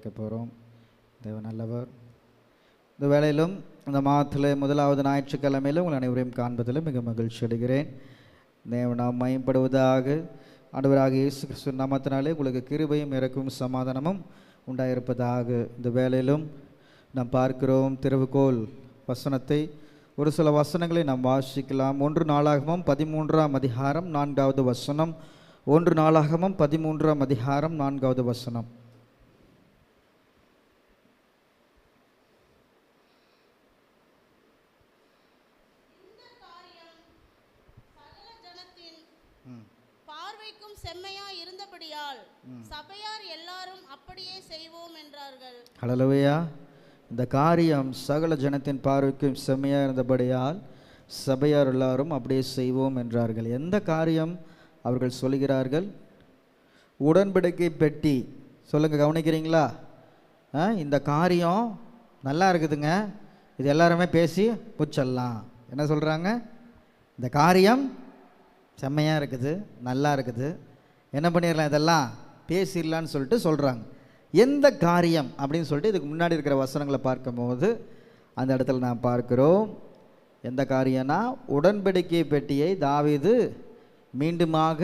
கேட்க போகிறோம். தேவன் நல்லவர். இந்த வேளையிலும் இந்த மாதத்தில் முதலாவது ஞாயிற்றுக்கிழமையில் உங்கள் அனைவரையும் காண்பதில் மிக மகிழ்ச்சி அடைகிறேன். தேவன் நாம் மயம்படுவதாக. ஆண்டவராக இயேசு கிறிஸ்து நாமத்தினாலே உங்களுக்கு கிருபையும் இரக்கமும் சமாதானமும் உண்டாயிருப்பதாக. இந்த வேளையிலும் நாம் பார்க்கிறோம் திறவுகோல் வசனத்தை. ஒரு சில வசனங்களை நாம் வாசிக்கலாம். 1 நாளாகமம் 13ஆம் அதிகாரம் 4வது வசனம். 1 நாளாகமம் 13ஆம் அதிகாரம் 4வது வசனம். பார்வைக்கும் செம்மையா இருந்தபடியால் சபையார் எல்லாரும் அப்படியே செய்வோம் என்றார்கள். ஹல்லேலூயா. இந்த காரியம் சகல ஜனத்தின் பார்வைக்கும் செம்மையாக இருந்தபடியால் சபையார் எல்லாரும் அப்படியே செய்வோம் என்றார்கள். எந்த காரியம் அவர்கள் சொல்கிறார்கள்? உடன்படிக்கை பெட்டி. சொல்லுங்க, கவனிக்கிறீங்களா? இந்த காரியம் நல்லா இருக்குதுங்க, இது எல்லாருமே பேசி புச்சல்லாம். என்ன சொல்கிறாங்க? இந்த காரியம் செம்மையாக இருக்குது, நல்லா இருக்குது, என்ன பண்ணிடலாம், இதெல்லாம் பேசிடலான்னு சொல்லிட்டு சொல்கிறாங்க. எந்த காரியம் அப்படின்னு சொல்லிட்டு இதுக்கு முன்னாடி இருக்கிற வசனங்களை பார்க்கும்போது அந்த இடத்துல நான் பார்க்கிறோம். எந்த காரியம்னா, உடன்படிக்கை பெட்டியை தாவீது மீண்டுமாக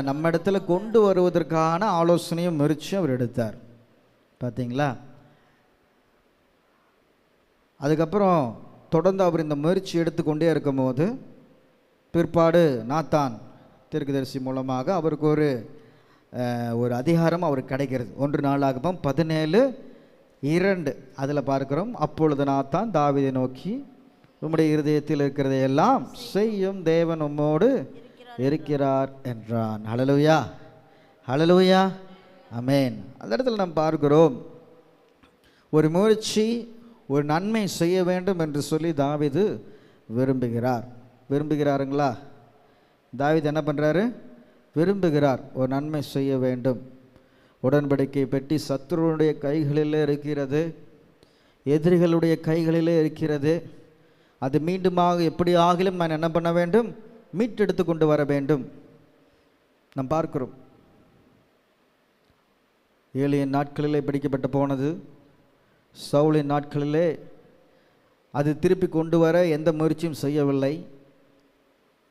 நம்ம இடத்துல கொண்டு வருவதற்கான ஆலோசனையும் முயற்சியும் அவர் எடுத்தார். பார்த்தீங்களா? அதுக்கப்புறம் தொடர்ந்து அவர் இந்த முயற்சி எடுத்துக்கொண்டே இருக்கும்போது பிற்பாடு நாத்தான் தீர்க்கதரிசி மூலமாக அவருக்கு ஒரு அதிகாரம் அவருக்கு கிடைக்கிறது. 1 நாளாகமம் 17:2 அதில் பார்க்கிறோம். அப்பொழுது நாத்தான் தாவீதை நோக்கி, உம்முடைய இருதயத்தில் இருக்கிறதையெல்லாம் செய்யும் தேவன் உம்மோடு இருக்கிறார் என்றான். ஹல்லேலூயா, ஹல்லேலூயா, ஆமென். அந்த இடத்துல நாம் பார்க்கிறோம், ஒரு முயற்சி, ஒரு நன்மை செய்ய வேண்டும் என்று சொல்லி தாவீது விரும்புகிறாருங்களா? தாவீது என்ன பண்ணுறாரு? விரும்புகிறார், ஒரு நன்மை செய்ய வேண்டும். உடன்படிக்கை பெட்டி சத்துருடைய கைகளிலே இருக்கிறது, எதிரிகளுடைய கைகளிலே இருக்கிறது. அது மீண்டுமாக எப்படி ஆகிலும் நான் என்ன பண்ண வேண்டும்? மீட்டெடுத்து கொண்டு வர வேண்டும். நாம் பார்க்கிறோம், ஏலியின் நாட்களிலே பிடிக்கப்பட்டு போனது, சவுலின் நாட்களிலே அது திருப்பி கொண்டு வர எந்த முயற்சியும் செய்யவில்லை.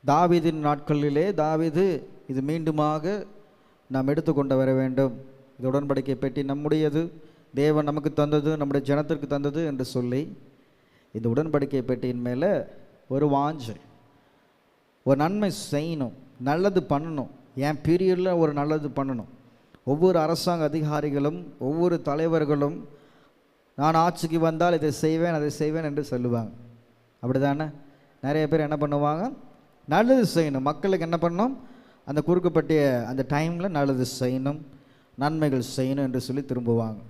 தாவீதின் நாட்களிலே தாவீது இது மீண்டுமாக நாம் எடுத்துக்கொண்டு வர வேண்டும். இது உடன்படிக்கை பெட்டி நம்முடையது, தேவன் நமக்கு தந்தது, நம்முடைய ஜனத்திற்கு தந்தது என்று சொல்லி இந்த உடன்படிக்கை பெட்டியின் மேலே ஒரு வாஞ்சை, ஒரு நன்மை செய்யணும், நல்லது பண்ணணும். என் பீரியடில் ஒரு நல்லது பண்ணணும். ஒவ்வொரு அரசாங்க அதிகாரிகளும் ஒவ்வொரு தலைவர்களும் நான் ஆட்சிக்கு வந்தால் இதை செய்வேன் அதை செய்வேன் என்று சொல்லுவாங்க. அப்படி தானே? நிறைய பேர் என்ன பண்ணுவாங்க? நல்லது செய்யணும், மக்களுக்கு என்ன பண்ணணும், அந்த குறுக்கப்பட்டிய அந்த டைமில் நல்லது செய்யணும், நன்மைகள் செய்யணும் என்று சொல்லி திரும்புவாங்க.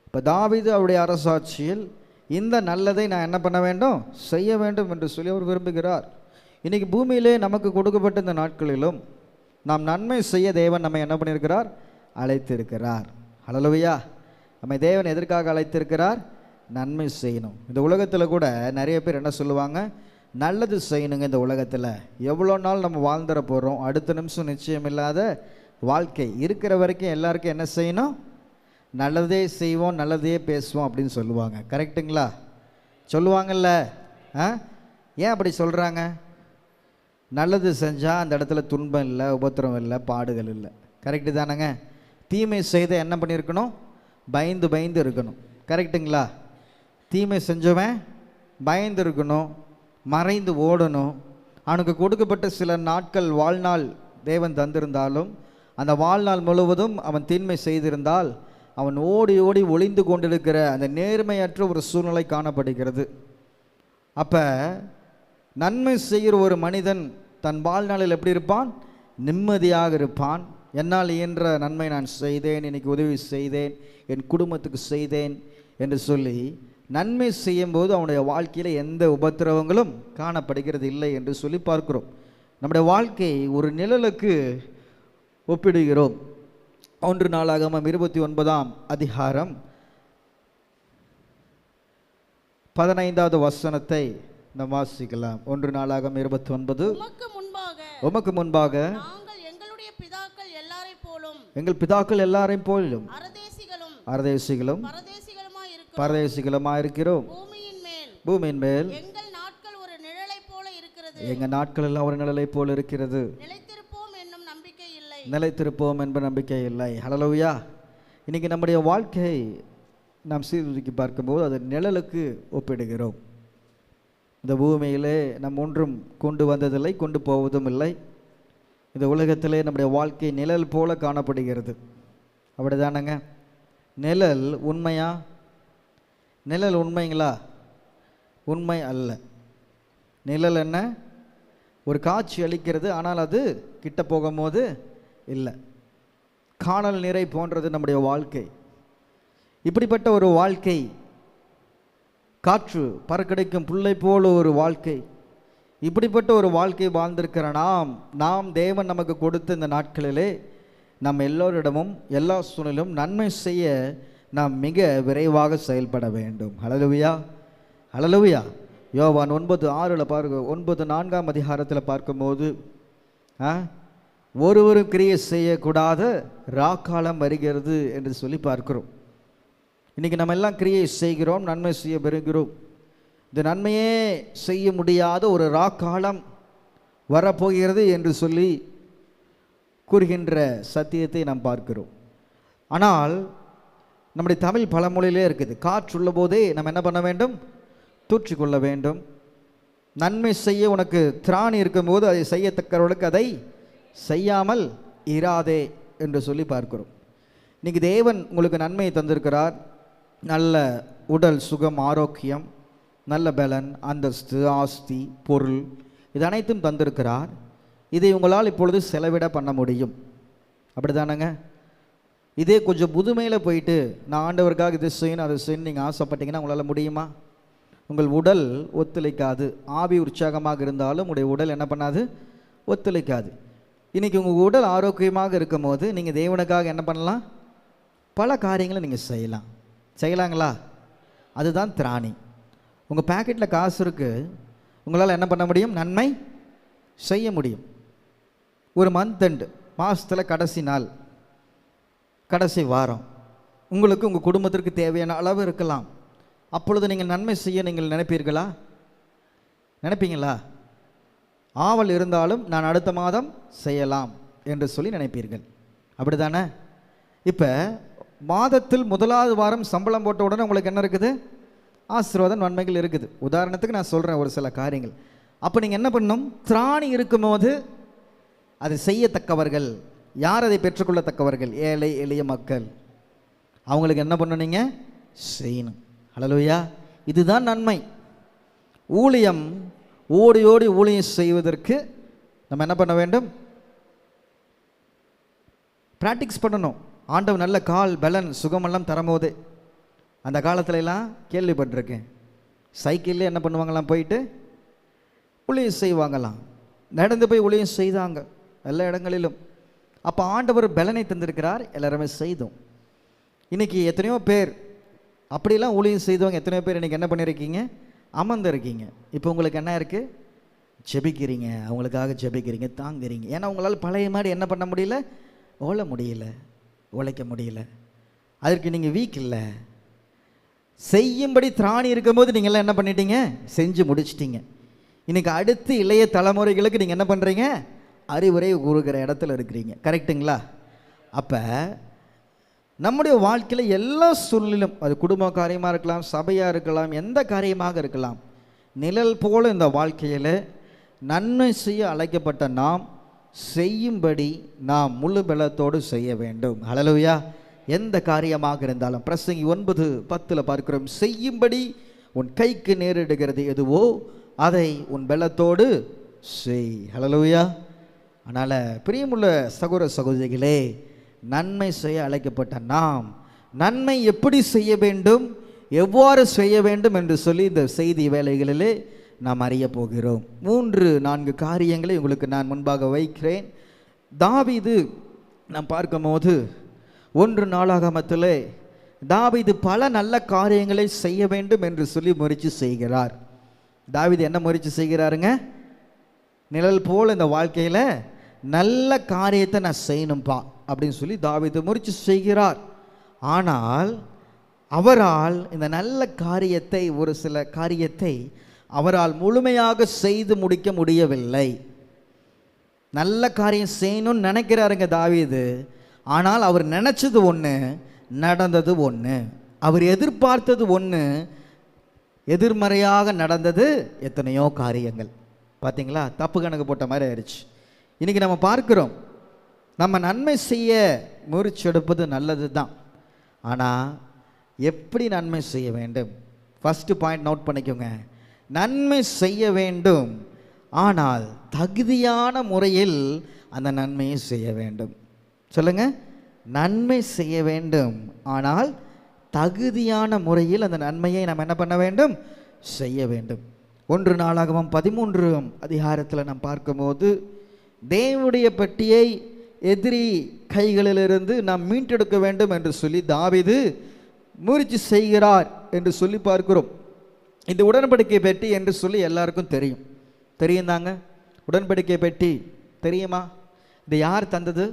இப்போ தாவீது அவருடைய அரசாட்சியில் இந்த நல்லதை நான் என்ன பண்ண வேண்டும்? செய்ய வேண்டும் என்று சொல்லி அவர் விரும்புகிறார். இன்றைக்கி பூமியிலே நமக்கு கொடுக்கப்பட்ட இந்த நாட்களிலும் நாம் நன்மை செய்ய தேவன் நம்ம என்ன பண்ணியிருக்கிறார்? அழைத்திருக்கிறார். ஹல்லேலூயா. நம்ம தேவன் எதற்காக அழைத்திருக்கிறார்? நன்மை செய்யணும். இந்த உலகத்தில் கூட நிறைய பேர் என்ன சொல்லுவாங்க? நல்லது செய்யணுங்க. இந்த உலகத்தில் எவ்வளோ நாள் நம்ம வாழ்ந்துட போகிறோம், அடுத்த நிமிஷம் நிச்சயம் இல்லாத வாழ்க்கை இருக்கிற வரைக்கும் எல்லாருக்கும் என்ன செய்யணும்? நல்லதே செய்வோம், நல்லதே பேசுவோம் அப்படின்னு சொல்லுவாங்க. கரெக்டுங்களா? சொல்லுவாங்கல்ல? ஏன் அப்படி சொல்கிறாங்க? நல்லது செஞ்சால் அந்த இடத்துல துன்பம் இல்லை, உபத்திரம் இல்லை, பாடுகள் இல்லை. கரெக்டு தானேங்க? தீமை செய்த என்ன பண்ணியிருக்கணும்? பயந்து இருக்கணும். கரெக்டுங்களா? தீமை செஞ்சவன் பயந்து இருக்கணும், மறைந்து ஓடணும். அவனுக்கு கொடுக்கப்பட்ட சில நாட்கள் வாழ்நாள் தேவன் தந்திருந்தாலும் அந்த வாழ்நாள் முழுவதும் அவன் தீமை செய்திருந்தால் அவன் ஓடி ஓடி ஒளிந்து கொண்டிருக்கிற அந்த நேர்மையற்ற ஒரு சூழ்நிலை காணப்படுகிறது. அப்போ நன்மை செய்கிற ஒரு மனிதன் தன் வாழ்நாளில் எப்படி இருப்பான்? நிம்மதியாக இருப்பான். என்னால் இயன்ற நன்மை நான் செய்தேன், இன்னைக்கு உதவி செய்தேன், என் குடும்பத்துக்கு செய்தேன் என்று சொல்லி நன்மை செய்யும்போது அவனுடைய வாழ்க்கையில் எந்த உபத்திரவங்களும் காணப்படுகிறது இல்லை என்று சொல்லி பார்க்கிறோம். நம்முடைய வாழ்க்கை ஒரு நிழலுக்கு ஒப்பிடுகிறோம். 1 நாளாகமம் 29ஆம் அதிகாரம் 15வது வசனத்தை நாம் வாசிக்கலாம். 1 நாளாகமம் 29. உமக்கு முன்பாக நாங்கள் எங்களுடைய பிதாக்கள் எல்லாரைப் போலும் எங்கள் பிதாக்கள் எல்லாரையும் போலும் அரதேசிகளும் பரதேசிகளுமா இருக்கிறோம். பூமியின் மேல் எங்கள் நாட்கள் ஒரு நிழலைப் போல இருக்கிறது. எங்கள் நாட்கள் எல்லாம் ஒரு நிழலைப் போல இருக்கிறது. நிலைத்திருப்போம் என்னும் நம்பிக்கை இல்லை. நிலைத்திருப்போம் என்ப நம்பிக்கை இல்லை. ஹல்லேலூயா. இன்னைக்கு நம்முடைய வாழ்க்கை நாம் சீர்தூக்கி பார்க்கும்போது அது நிழலுக்கு ஒப்பிடுகிறோம். இந்த பூமியிலே நாம் ஒன்றும் கொண்டு வந்ததில்லை, கொண்டு போவதும் இல்லை. இந்த உலகத்திலே நம்முடைய வாழ்க்கை நிழல் போல காணப்படுகிறது. அப்படிதானங்க? நிழல் உண்மையா? நிழல் உண்மைங்களா? உண்மை அல்ல. நிழல் என்ன? ஒரு காட்சி அளிக்கிறது, ஆனால் அது கிட்ட போகும்போது இல்லை. காணல் நீரை போன்றது நம்முடைய வாழ்க்கை. இப்படிப்பட்ட ஒரு வாழ்க்கை, காற்று பறக்கடைக்கும் புல்லை போல ஒரு வாழ்க்கை, இப்படிப்பட்ட ஒரு வாழ்க்கை வாழ்ந்திருக்கிற நாம் தேவன் நமக்கு கொடுத்த இந்த நாட்களிலே நாம் எல்லோரிடமும் எல்லா சூழலும் நன்மை செய்ய நாம் மிக விரைவாக செயல்பட வேண்டும். ஹல்லேலூயா, ஹல்லேலூயா. யோவான் 9:6 பார்க்க 9:4 அதிகாரத்தில் பார்க்கும்போது ஒருவரும் கிரியை செய்யக்கூடாத ராக்காலம் வருகிறது என்று சொல்லி பார்க்கிறோம். இன்றைக்கி நம்ம எல்லாம் கிரியை செய்கிறோம், நன்மை செய்ய பெறுகிறோம். இந்த நன்மையே செய்ய முடியாத ஒரு ராக்காலம் வரப்போகிறது என்று சொல்லி கூறுகின்ற சத்தியத்தை நாம் பார்க்கிறோம். ஆனால் நம்முடைய தமிழ் பழமொழியிலே இருக்குது, காற்றுள்ள போதே நம்ம என்ன பண்ண வேண்டும்? தூற்றிக்கொள்ள வேண்டும். நன்மை செய்ய உனக்கு திராணி இருக்கும்போது அதை செய்யத்தக்கவர்களுக்கு அதை செய்யாமல் இராதே என்று சொல்லி பார்க்கிறோம். இன்றைக்கி தேவன் உங்களுக்கு நன்மையை தந்திருக்கிறார். நல்ல உடல் சுகம், ஆரோக்கியம், நல்ல பலன், அந்தஸ்து, ஆஸ்தி, பொருள், இது அனைத்தும் தந்திருக்கிறார். இதை உங்களால் இப்பொழுது செலவிட பண்ண முடியும். அப்படி தானேங்க? இதே கொஞ்சம் புதுமையில் போயிட்டு நான் ஆண்டவருக்காக இதை செய்யணும் அதை செய்யணும் நீங்கள் ஆசைப்பட்டீங்கன்னா உங்களால் முடியுமா? உங்கள் உடல் ஒத்துழைக்காது. ஆவி உற்சாகமாக இருந்தாலும் உங்களுடைய உடல் என்ன பண்ணாது? ஒத்துழைக்காது. இன்றைக்கி உங்கள் உடல் ஆரோக்கியமாக இருக்கும் போது நீங்கள் தேவனுக்காக என்ன பண்ணலாம்? பல காரியங்களை நீங்கள் செய்யலாங்களா? அதுதான் திராணி. உங்கள் பேக்கெட்டில் காசு இருக்குது, உங்களால் என்ன பண்ண முடியும்? நன்மை செய்ய முடியும். ஒரு மந்த் எண்டு, மாதத்தில் கடைசி நாள், கடைசி வாரம், உங்களுக்கு உங்கள் குடும்பத்திற்கு தேவையான அளவு இருக்கலாம். அப்பொழுது நீங்கள் நன்மை செய்ய நீங்கள் நினைப்பீர்களா? நினைப்பீங்களா? ஆவல் இருந்தாலும் நான் அடுத்த மாதம் செய்யலாம் என்று சொல்லி நினைப்பீர்கள். அப்படி தானே? இப்போ மாதத்தில் முதலாவது வாரம் சம்பளம் போட்ட உடனே உங்களுக்கு என்ன இருக்குது? ஆசீர்வாதம், நன்மைகள் இருக்குது. உதாரணத்துக்கு நான் சொல்கிறேன் ஒரு சில காரியங்கள். அப்போ நீங்கள் என்ன பண்ணணும்? திராணி இருக்கும்போது அதை செய்யத்தக்கவர்கள் யார்? அதை பெற்றுக்கொள்ளத்தக்கவர்கள் ஏழை எளிய மக்கள். அவங்களுக்கு என்ன பண்ணணும்? நீங்கள் செய்யணும். ஹல்லேலூயா. இதுதான் நன்மை. ஊழியம், ஓடி ஓடி ஊழியம் செய்வதற்கு நம்ம என்ன பண்ண வேண்டும்? ப்ராக்டிக்ஸ் பண்ணணும். ஆண்டவன் நல்ல கால், பலன், சுகமெல்லாம் தரும்போது அந்த காலத்துலலாம் கேள்விப்பட்டிருக்கேன், சைக்கிள்லேயே என்ன பண்ணுவாங்களாம்? போயிட்டு ஊழியம் செய்வாங்களாம். நடந்து போய் ஊழியம் செய்தாங்க எல்லா இடங்களிலும். அப்போ ஆண்டவர் பலனை தந்திருக்கிறார், எல்லாருமே செய்தோம். இன்றைக்கி எத்தனையோ பேர் அப்படிலாம் ஊழியம் செய்தவங்க எத்தனையோ பேர் இன்றைக்கி என்ன பண்ணியிருக்கீங்க? அமர்ந்துருக்கீங்க. இப்போ உங்களுக்கு என்ன இருக்குது? ஜெபிக்கிறீங்க, அவங்களுக்காக ஜெபிக்கிறீங்க, தாங்குறீங்க. ஏன்னா உங்களால் பழைய மாதிரி என்ன பண்ண முடியல? உழைக்க முடியல. அதற்கு நீங்கள் வீக் இல்லை. செய்யும்படி திராணி இருக்கும்போது நீங்கள்லாம் என்ன பண்ணிட்டீங்க? செஞ்சு முடிச்சிட்டிங்க. இன்றைக்கி அடுத்து இளைய தலைமுறைகளுக்கு நீங்கள் என்ன பண்ணுறீங்க? அறிவுரை கூறுகிற இடத்துல இருக்கிறீங்க. கரெக்டுங்களா? அப்போ நம்முடைய வாழ்க்கையில் எல்லா சூழ்நிலும், அது குடும்ப காரியமாக இருக்கலாம், சபையாக இருக்கலாம், எந்த காரியமாக இருக்கலாம், நிழல் போல இந்த வாழ்க்கையில் நன்மை செய்ய அழைக்கப்பட்ட நாம் செய்யும்படி நாம் முழு பலத்தோடு செய்ய வேண்டும். ஹல்லேலூயா. எந்த காரியமாக இருந்தாலும் பிரசங்கி 9:10 பார்க்கிறோம், செய்யும்படி உன் கைக்கு நேரிடுகிறது எதுவோ அதை உன் பலத்தோடு செய். ஹல்லேலூயா. அதனால் பிரியமுள்ள சகோதர சகோதரிகளே, நன்மை செய்ய அழைக்கப்பட்ட நாம் நன்மை எப்படி செய்ய வேண்டும், எவ்வாறு செய்ய வேண்டும் என்று சொல்லி இந்த செய்தி வேலைகளிலே நாம் அறிய போகிறோம். 3-4 காரியங்களை உங்களுக்கு நான் முன்பாக வைக்கிறேன். தாவீது நாம் பார்க்கும்போது 1 நாளாகமத்திலே தாவீது பல நல்ல காரியங்களை செய்ய வேண்டும் என்று சொல்லி முயற்சி செய்கிறார். தாவீது என்ன முயற்சி செய்கிறாருங்க? நிழல் போல் இந்த வாழ்க்கையில் நல்ல காரியத்தை நான் செய்யணும்பா அப்படின்னு சொல்லி தாவீது முயற்சி செய்கிறார். ஆனால் அவரால் இந்த நல்ல காரியத்தை, ஒரு சில காரியத்தை அவரால் முழுமையாக செய்து முடிக்க முடியவில்லை. நல்ல காரியம் செய்யணும்னு நினைக்கிறாருங்க தாவீது. ஆனால் அவர் நினச்சது ஒன்று, நடந்தது ஒன்று. அவர் எதிர்பார்த்தது ஒன்று, எதிர்மறையாக நடந்தது எத்தனையோ காரியங்கள். பார்த்தீங்களா, தப்பு கணக்கு போட்ட மாதிரி ஆயிடுச்சு. இன்றைக்கி நம்ம பார்க்குறோம், நம்ம நன்மை செய்ய முயற்சி எடுப்பது நல்லது தான். ஆனால் எப்படி நன்மை செய்ய வேண்டும்? ஃபஸ்ட்டு பாயிண்ட் நோட் பண்ணிக்கோங்க. நன்மை செய்ய வேண்டும், ஆனால் தகுதியான முறையில் அந்த நன்மையை செய்ய வேண்டும். சொல்லுங்க, நன்மை செய்ய வேண்டும், ஆனால் தகுதியான முறையில் அந்த நன்மையை நம்ம என்ன பண்ண வேண்டும்? செய்ய வேண்டும். 1 நாளாகமம் 13 அதிகாரத்தில் நாம் பார்க்கும்போது, தேவனுடைய பெட்டியை எதிரி கைகளிலிருந்து நாம் மீட்டெடுக்க வேண்டும் என்று சொல்லி தாவீது முயற்சி செய்கிறார் என்று சொல்லி பார்க்கிறோம். இந்த உடன்படிக்கை பெட்டி என்று சொல்லி எல்லாருக்கும் தெரியும் தாங்க. உடன்படிக்கை பெட்டி தெரியுமா? இது யார் தந்தது?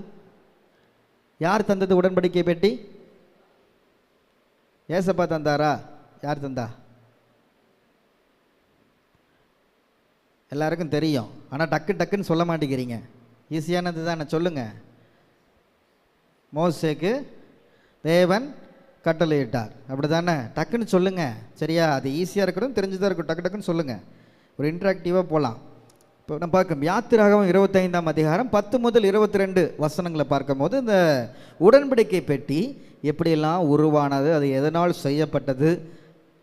யார் தந்தது உடன்படிக்கை பெட்டி? ஏசப்பா தந்தாரா? யார் தந்தா? எல்லாருக்கும் தெரியும், ஆனால் டக்குன்னு சொல்ல மாட்டேங்கிறீங்க. ஈஸியானது தானே, சொல்லுங்க. மோசேக்கு தேவன் கட்டளையிட்டார், அப்படி தானே? டக்குன்னு சொல்லுங்க, சரியா? அது ஈஸியாக இருக்கணும், தெரிஞ்சுதான் இருக்கணும். டக்குன்னு சொல்லுங்க, ஒரு இன்ட்ராக்டிவாக போகலாம். இப்போ நம்ம பார்க்கணும், யாத்திராகமம் 25 அதிகாரம் 10 முதல் 22 வசனங்களை பார்க்கும்போது, இந்த உடன்படிக்கை பெட்டி எப்படியெல்லாம் உருவானது, அது எதனால் செய்யப்பட்டது,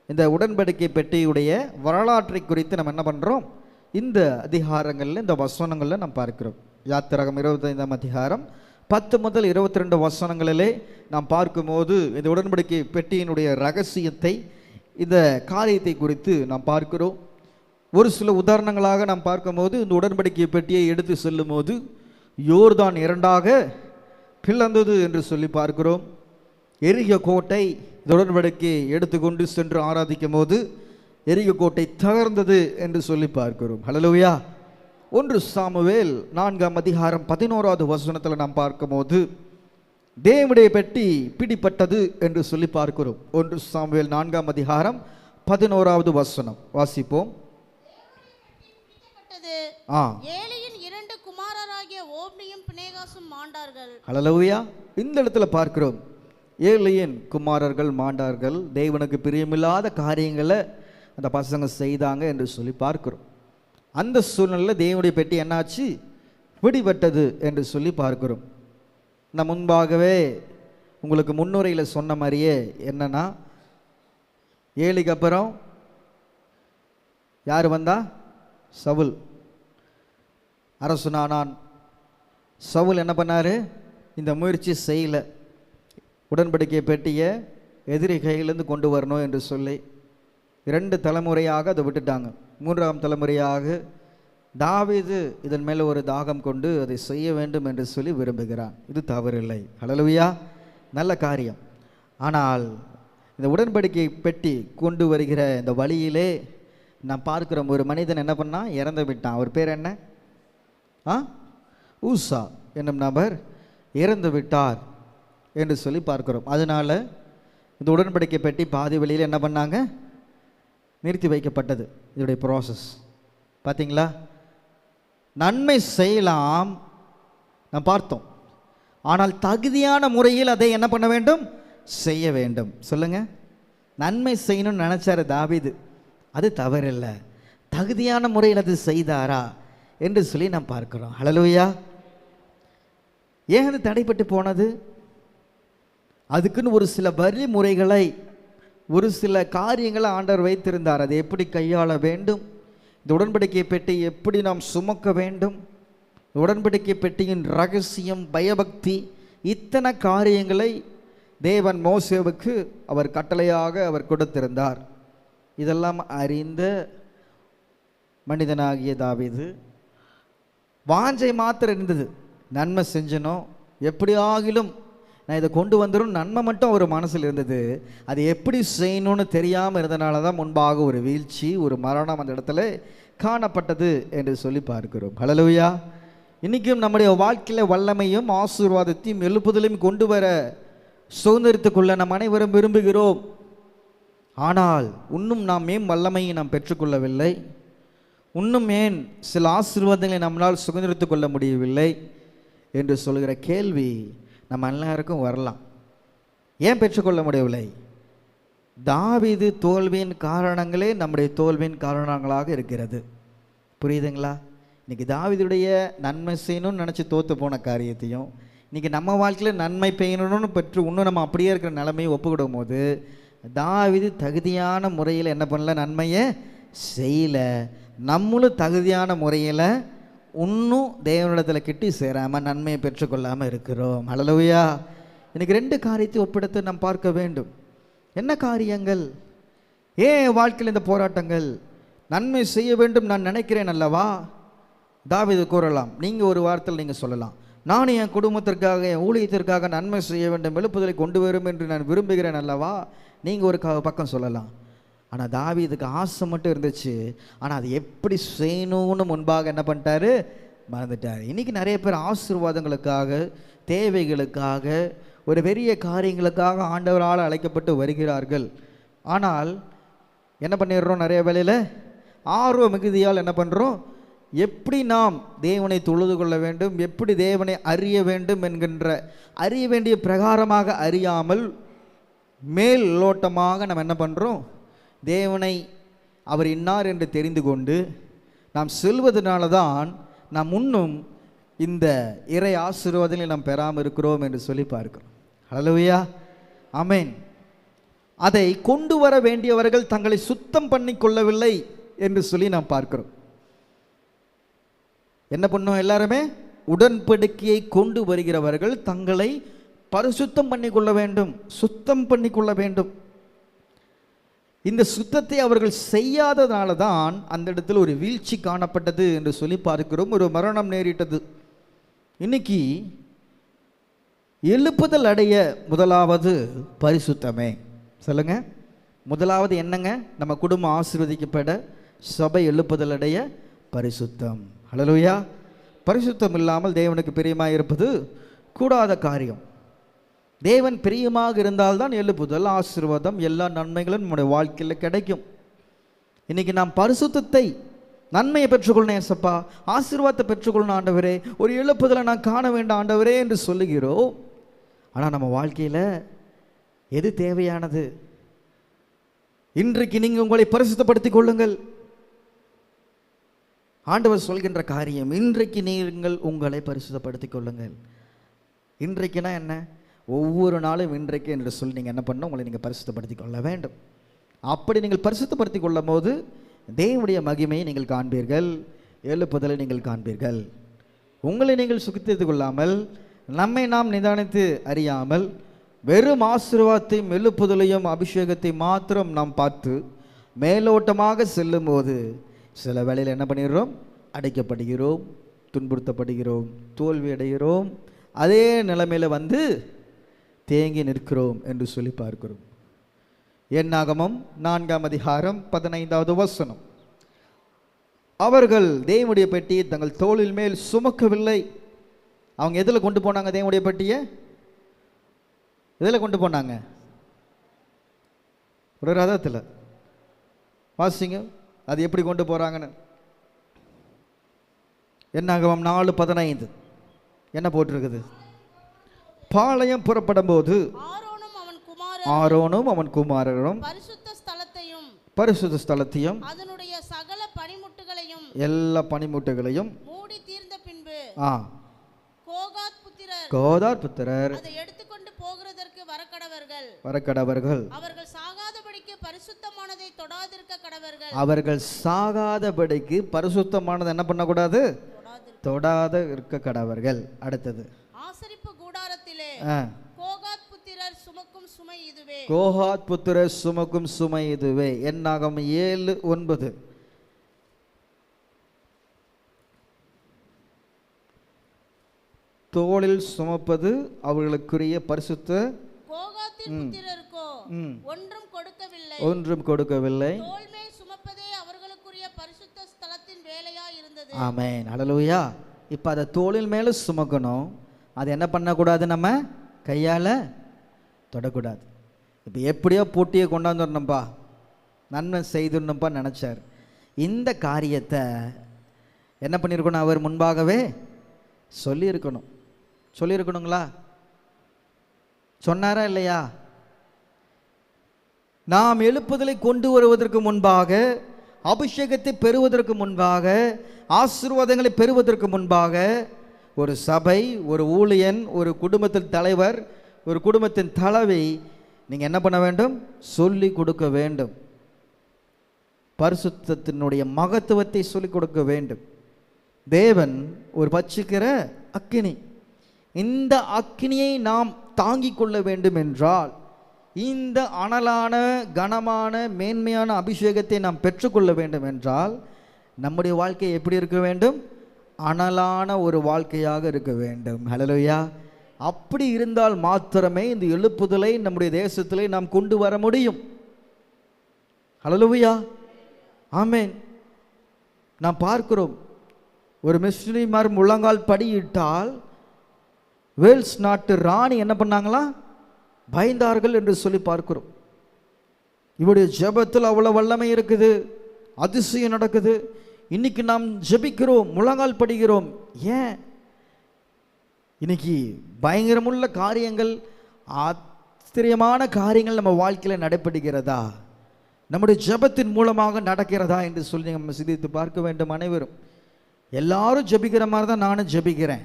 இந்த உடன்படிக்கை பெட்டியுடைய வரலாற்றை குறித்து நம்ம என்ன பண்ணுறோம், இந்த அதிகாரங்களில், இந்த வசனங்களில் நாம் பார்க்கிறோம். யாத்திராகமம் 25 அதிகாரம் 10 முதல் 22 வசனங்களிலே நாம் பார்க்கும்போது, இந்த உடன்படிக்கை பெட்டியினுடைய ரகசியத்தை, இந்த காரியத்தை குறித்து நாம் பார்க்கிறோம். ஒரு சில உதாரணங்களாக நாம் பார்க்கும்போது, இந்த உடன்படிக்கை பெட்டியை எடுத்து செல்லும் போது யோர்தான் 2ஆக பிளந்தது என்று சொல்லி பார்க்கிறோம். எரிகோ கோட்டை இந்த உடன்படிக்கையை எடுத்துக்கொண்டு சென்று ஆராதிக்கும் போது எரிகோ கோட்டை தகர்ந்தது என்று சொல்லி பார்க்கிறோம். ஹல்லேலூயா. 1 சாமுவேல் 4 அதிகாரம் 11வது வசனத்தில் நாம் பார்க்கும்போது, தேவனுடைய பெட்டி பிடிப்பட்டது என்று சொல்லி பார்க்கிறோம். 1 சாமுவேல் 4 அதிகாரம் 11வது வசனம் வாசிப்போம். ஏலியின் 2 குமாரராகிய ஓப்னியும் பினேகாசும் மாண்டார்கள். ஹல்லேலூயா. இந்த இடத்துல பார்க்கிறோம், ஏலியின் குமாரர்கள் மாண்டார்கள். தேவனுக்கு பிரியமில்லாத காரியங்களை அந்த பசங்க செய்தாங்க என்று சொல்லி பார்க்கிறோம். அந்த சூழ்நிலையில் தேவனுடைய பெட்டி என்னாச்சு? பிடிபட்டது என்று சொல்லி பார்க்கிறோம். நான் முன்பாகவே உங்களுக்கு முன்னுரையில் சொன்ன மாதிரியே என்னன்னா, ஏலிக்கு அப்புறம் யார் வந்தா? சவுல் அரசனானான். சவுல் என்ன பண்ணார்? இந்த முயற்சி செய்யலை, உடன்படிக்கை பெட்டியை எதிரி கையிலேருந்து கொண்டு வரணும் என்று சொல்லி 2 தலைமுறையாக அதை விட்டுட்டாங்க. 3ஆம் தலைமுறையாக தாவீது இதன் மேலே ஒரு தாகம் கொண்டு அதை செய்ய வேண்டும் என்று சொல்லி விரும்புகிறான். இது தவறில்லை. ஹல்லேலூயா, நல்ல காரியம். ஆனால் இந்த உடன்படிக்கை பெட்டி கொண்டு வருகிற இந்த வழியிலே நான் பார்க்கிறோம், ஒரு மனிதன் என்ன பண்ணான்? இறந்து விட்டான். அவர் பேர் என்ன? ஊசா என்னும் நபர் இறந்து விட்டார் என்று சொல்லி பார்க்கிறோம். அதனால இந்த உடன்படிக்கை பெட்டி பாதி வழியில் என்ன பண்ணாங்க? நிறுத்தி வைக்கப்பட்டது. இதோடைய ப்ராசஸ் பார்த்தீங்களா? நன்மை செய்யலாம் நாம் பார்த்தோம், ஆனால் தகுதியான முறையில் அதை என்ன பண்ண வேண்டும்? செய்ய வேண்டும். சொல்லுங்க, நன்மை செய்யணும்னு நினைச்சாரு தாவீது, அது தவறில்லை. தகுதியான முறையில் அது செய்தாரா என்று சொல்லி நாம் பார்க்கிறோம். ஹல்லேலூயா. ஏன் அது தடைப்பட்டு போனது? அதுக்குன்னு ஒரு சில வழிமுறைகளை, ஒரு சில காரியங்களை ஆண்டவர் வைத்திருந்தார். அதை எப்படி கையாள வேண்டும், இந்த உடன்படிக்கை பெட்டி எப்படி நாம் சுமக்க வேண்டும், உடன்படிக்கை பெட்டியின் ரகசியம், பயபக்தி, இத்தனை காரியங்களை தேவன் மோசேவுக்கு அவர் கட்டளையாக அவர் கொடுத்திருந்தார். இதெல்லாம் அறிந்த மனிதனாகிய தாவீது வாஞ்சை மாத்திரம் இருந்தது, நன்மை செஞ்சணும், எப்படி ஆகிலும் நான் இதை கொண்டு வந்துடும் நன்மை மட்டும் ஒரு மனசில் இருந்தது. அது எப்படி செய்யணும்னு தெரியாமல் இருந்தனால தான் முன்பாக ஒரு வீழ்ச்சி, ஒரு மரணம் அந்த இடத்துல காணப்பட்டது என்று சொல்லி பார்க்கிறோம். ஹல்லேலூயா. இன்றைக்கும் நம்முடைய வாழ்க்கையில் வல்லமையும் ஆசீர்வாதத்தையும் எழுப்புதலையும் கொண்டு வர சுதந்திரித்துக் கொள்ள நாம் அனைவரும் விரும்புகிறோம். ஆனால் இன்னும் நாம் ஏன் வல்லமையை நாம் பெற்றுக்கொள்ளவில்லை? இன்னும் ஏன் சில ஆசீர்வாதங்களை நம்மளால் சுதந்திரித்துக் கொள்ள முடியவில்லை என்று சொல்கிற கேள்வி நம்ம எல்லாருக்கும் வரலாம். ஏன் பெற்றுக்கொள்ள முடியவில்லை? தாவீது தோல்வியின் காரணங்களே நம்முடைய தோல்வியின் காரணங்களாக இருக்கிறது. புரியுதுங்களா? இன்றைக்கி தாவீதுடைய நன்மை செய்யணும்னு நினச்சி தோற்று போன காரியத்தையும் இன்றைக்கி நம்ம வாழ்க்கையில் நன்மை பெய்யணும்னு பெற்று இன்னும் நம்ம அப்படியே இருக்கிற நிலைமையை ஒப்புக்கிடும் போது தாவீது தகுதியான முறையில் என்ன பண்ணல? நன்மையை செய்யலை. நம்மளும் தகுதியான முறையில் இன்னும் தேவனிடத்தில் கிட்டி சேராமல் நன்மையை பெற்றுக்கொள்ளாமல் இருக்கிறோம். ஹல்லேலூயா. இன்றைக்கி 2 காரியத்தை ஒப்பிடத்தை நாம் பார்க்க வேண்டும். என்ன காரியங்கள்? ஏன் வாழ்க்கையில் இந்த போராட்டங்கள்? நன்மை செய்ய வேண்டும் நான் நினைக்கிறேன் அல்லவா? தாவீது கூறலாம், நீங்கள் ஒரு வார்த்தையில் நீங்கள் சொல்லலாம், நான் என் குடும்பத்திற்காக என் ஊழியத்திற்காக நன்மை செய்ய வேண்டும், எழுப்புதலை கொண்டு வரும் என்று நான் விரும்புகிறேன் அல்லவா? நீங்கள் ஒரு பக்கம் சொல்லலாம். ஆனால் தாவீதுக்கு ஆசை மட்டும் இருந்துச்சு. ஆனால் அது எப்படி செய்யணும்னு முன்பாக என்ன பண்ணிட்டாரு? மறந்துட்டார். இன்றைக்கி நிறைய பேர் ஆசீர்வாதங்களுக்காக, தேவைகளுக்காக, ஒரு பெரிய காரியங்களுக்காக ஆண்டவரால் அழைக்கப்பட்டு வருகிறார்கள். ஆனால் என்ன பண்ணிடுறோம்? நிறைய வேளையில் ஆர்வ மிகுதியால் என்ன பண்ணுறோம்? எப்படி நாம் தேவனை தொழுது கொள்ள வேண்டும், எப்படி தேவனை அறிய வேண்டும் என்கின்ற அறிய வேண்டிய பிரகாரமாக அறியாமல் மேல்லோட்டமாக நம்ம என்ன பண்ணுறோம்? தேவனை அவர் இன்னார் என்று தெரிந்து கொண்டு நாம் செல்வதனால தான் நாம் இன்னும் இந்த இறை ஆசீர்வாதங்களை நாம் பெறாமல் இருக்கிறோம் என்று சொல்லி பார்க்கிறோம். ஹல்லேலூயா, ஆமென். அதை கொண்டு வர வேண்டியவர்கள் தங்களை சுத்தம் பண்ணி கொள்ளவில்லை என்று சொல்லி நாம் பார்க்கிறோம். என்ன பண்ணோம்? எல்லாருமே உடன்படிக்கையை கொண்டு வருகிறவர்கள் தங்களை பரிசுத்தம் பண்ணி கொள்ள வேண்டும், சுத்தம் பண்ணி கொள்ள வேண்டும். இந்த சுத்தத்தை அவர்கள் செய்யாததுனால தான் அந்த இடத்துல ஒரு வீழ்ச்சி காணப்பட்டது என்று சொல்லி பார்க்கிறோம். ஒரு மரணம் நேரிட்டது. இன்னைக்கு எழுப்புதல் அடைய முதலாவது பரிசுத்தமே. சொல்லுங்க, முதலாவது என்னங்க? நம்ம குடும்பம் ஆசீர்வதிக்கப்பட, சபை எழுப்புதல் அடைய பரிசுத்தம். ஹல்லேலூயா. பரிசுத்தம் இல்லாமல் தேவனுக்கு பிரியமாக இருப்பது கூடாத காரியம். தேவன் பிரியமாக இருந்தால்தான் எழுப்புதல், ஆசீர்வாதம், எல்லா நன்மைகளும் நம்முடைய வாழ்க்கையில் கிடைக்கும். இன்றைக்கி நாம் பரிசுத்தத்தை, நன்மையை பெற்றுக்கொள்ளணும் ஏசப்பா, ஆசீர்வாதத்தை பெற்றுக்கொள்ளணும் ஆண்டவரே, ஒரு எழுப்புதலை நான் காண வேண்டாம் ஆண்டவரே என்று சொல்லுகிறோம். ஆனால் நம்ம வாழ்க்கையில் எது தேவையானது? இன்றைக்கு நீங்கள் உங்களை பரிசுத்தப்படுத்திக் கொள்ளுங்கள். ஆண்டவர் சொல்கின்ற காரியம், இன்றைக்கு நீங்கள் உங்களை பரிசுத்தப்படுத்திக் கொள்ளுங்கள். இன்றைக்குனா என்ன? ஒவ்வொரு நாளும் இன்றைக்கு என்று சொல்லி நீங்கள் என்ன பண்ணணும்? உங்களை நீங்கள் பரிசுத்தப்படுத்திக் கொள்ள வேண்டும். அப்படி நீங்கள் பரிசுத்தப்படுத்திக் கொள்ளும் போது தேவனுடைய மகிமையை நீங்கள் காண்பீர்கள், எழுப்புதலை நீங்கள் காண்பீர்கள். உங்களை நீங்கள் சுகித்துக் கொள்ளாமல், நம்மை நாம் நிதானித்து அறியாமல், வெறும் ஆசீர்வாதத்தையும் எழுப்புதலையும் அபிஷேகத்தை மாத்திரம் நாம் பார்த்து மேலோட்டமாக செல்லும் போது சில வேளையில் என்ன பண்ணிடுறோம்? அடைக்கப்படுகிறோம், துன்புறுத்தப்படுகிறோம், தோல்வி அடைகிறோம், அதே நிலைமையில் வந்து தேங்கி நிற்கிறோம் என்று சொல்லி பார்க்கிறோம். என்னாகமம் 4ஆம் அதிகாரம் 15வது வசனம். அவர்கள் தேவனுடைய பெட்டியை தங்கள் தோளில் மேல் சுமக்கவில்லை. அவங்க எதில் கொண்டு போனாங்க? தேவனுடைய பெட்டியை எதில் கொண்டு போனாங்க? ஒரு ரதத்தில். வாசிங்க, அது எப்படி கொண்டு போகிறாங்கன்னு. என்னாகமம் 4:15 என்ன போட்டிருக்குது? பாளையம் புறப்படும் போது ஆரோனும் அவன் குமாரரும் பரிசுத்த ஸ்தலத்தையும் அதனுடைய சகல பனிமுட்டுகளையும் எல்லா பனிமுட்டுகளையும் மூடி தீர்ந்த பின்பு கோகாத் புத்திரர் அதை எடுத்துக்கொண்டு போகிறதற்கு வரக்கடவர்கள். அவர்கள் சாகாதபடிக்கு பரிசுத்தமானதை தொடாதிருக்க கடவர்கள். அவர்கள் சாகாதபடிக்கு பரிசுத்தமானது என்ன பண்ணக்கூடாது? தொடாத இருக்க கடவர்கள். அடுத்தது ஆசரிப்பு கூடாரத்திலே கோகாத் புத்திரர் சுமக்கும் சுமை இதுவே. கோகாத் புத்திரர் சுமக்கும் சுமை இதுவே. என்னாகமம் 7:9. தோளில் சுமப்பது அவர்களுக்குரிய பரிசுத்த. கோகாத்தின் புத்திரருக்கோ ஒன்றும் கொடுக்கவில்லை. தோள்மேல் சுமப்பதே அவர்களுக்குரிய பரிசுத்த ஸ்தலத்தின் வேலையா இருந்தது. ஆமென், ஹல்லேலூயா. இப்போ அதை தோளில் மேலே சுமக்கணும். அது என்ன பண்ணக்கூடாது? நம்ம கையால் தொடக்கூடாது. இப்போ எப்படியோ போட்டியை கொண்டாந்துடணும்ப்பா, நன்மை செய்துடணும்ப்பா நினச்சார். இந்த காரியத்தை என்ன பண்ணியிருக்கணும்? அவர் முன்பாகவே சொல்லியிருக்கணுங்களா? சொன்னாரா இல்லையா? நாம் எழுப்புதலை கொண்டு வருவதற்கு முன்பாக, அபிஷேகத்தை பெறுவதற்கு முன்பாக, ஆசீர்வாதங்களை பெறுவதற்கு முன்பாக ஒரு சபை, ஒரு ஊழியன், ஒரு குடும்பத்தின் தலைவர், ஒரு குடும்பத்தின் தலைவி நீங்கள் என்ன பண்ண வேண்டும்? சொல்லி கொடுக்க வேண்டும். பரிசுத்தத்தினுடைய மகத்துவத்தை சொல்லிக் கொடுக்க வேண்டும். தேவன் ஒரு பட்சிக்கிற அக்கினி. இந்த அக்கினியை நாம் தாங்கிக் கொள்ள வேண்டும் என்றால், இந்த அனலான கனமான மேன்மையான அபிஷேகத்தை நாம் பெற்றுக்கொள்ள வேண்டும் என்றால், நம்முடைய வாழ்க்கை எப்படி இருக்க வேண்டும்? அனலான ஒரு வாழ்க்கையாக இருக்க வேண்டும். ஹல்லேலூயா! அப்படி இருந்தால் மாத்திரமே இந்த எழுப்புதலை நம்முடைய தேசத்திலே நாம் கொண்டு வர முடியும். ஹல்லேலூயா! ஆமென். நாம் பார்க்கிறோம், ஒரு மிஷனரிமார் முழங்கால் படியிட்டால் வேல்ஸ் நாட்டு ராணி என்ன பண்ணாங்களா? பயந்தார்கள் என்று சொல்லி பார்க்கிறோம். இவருடைய ஜெபத்தில் அவ்வளோ வல்லமை இருக்குது, அதிசயம் நடக்குது. இன்னைக்கு நாம் ஜெபிக்கிறோம், முழங்கால் படிக்கிறோம். ஏன்? இன்னைக்கு பயங்கரமுள்ள காரியங்கள், ஆச்சரியமான காரியங்கள் நம்ம வாழ்க்கையில் நடைபெறுகிறதா? நம்முடைய ஜெபத்தின் மூலமாக நடக்கிறதா என்று சொல்லி நம்ம சிந்தித்து பார்க்க வேண்டும். அனைவரும் எல்லாரும் ஜெபிக்கிற மாதிரி தான் நானும் ஜெபிக்கிறேன்,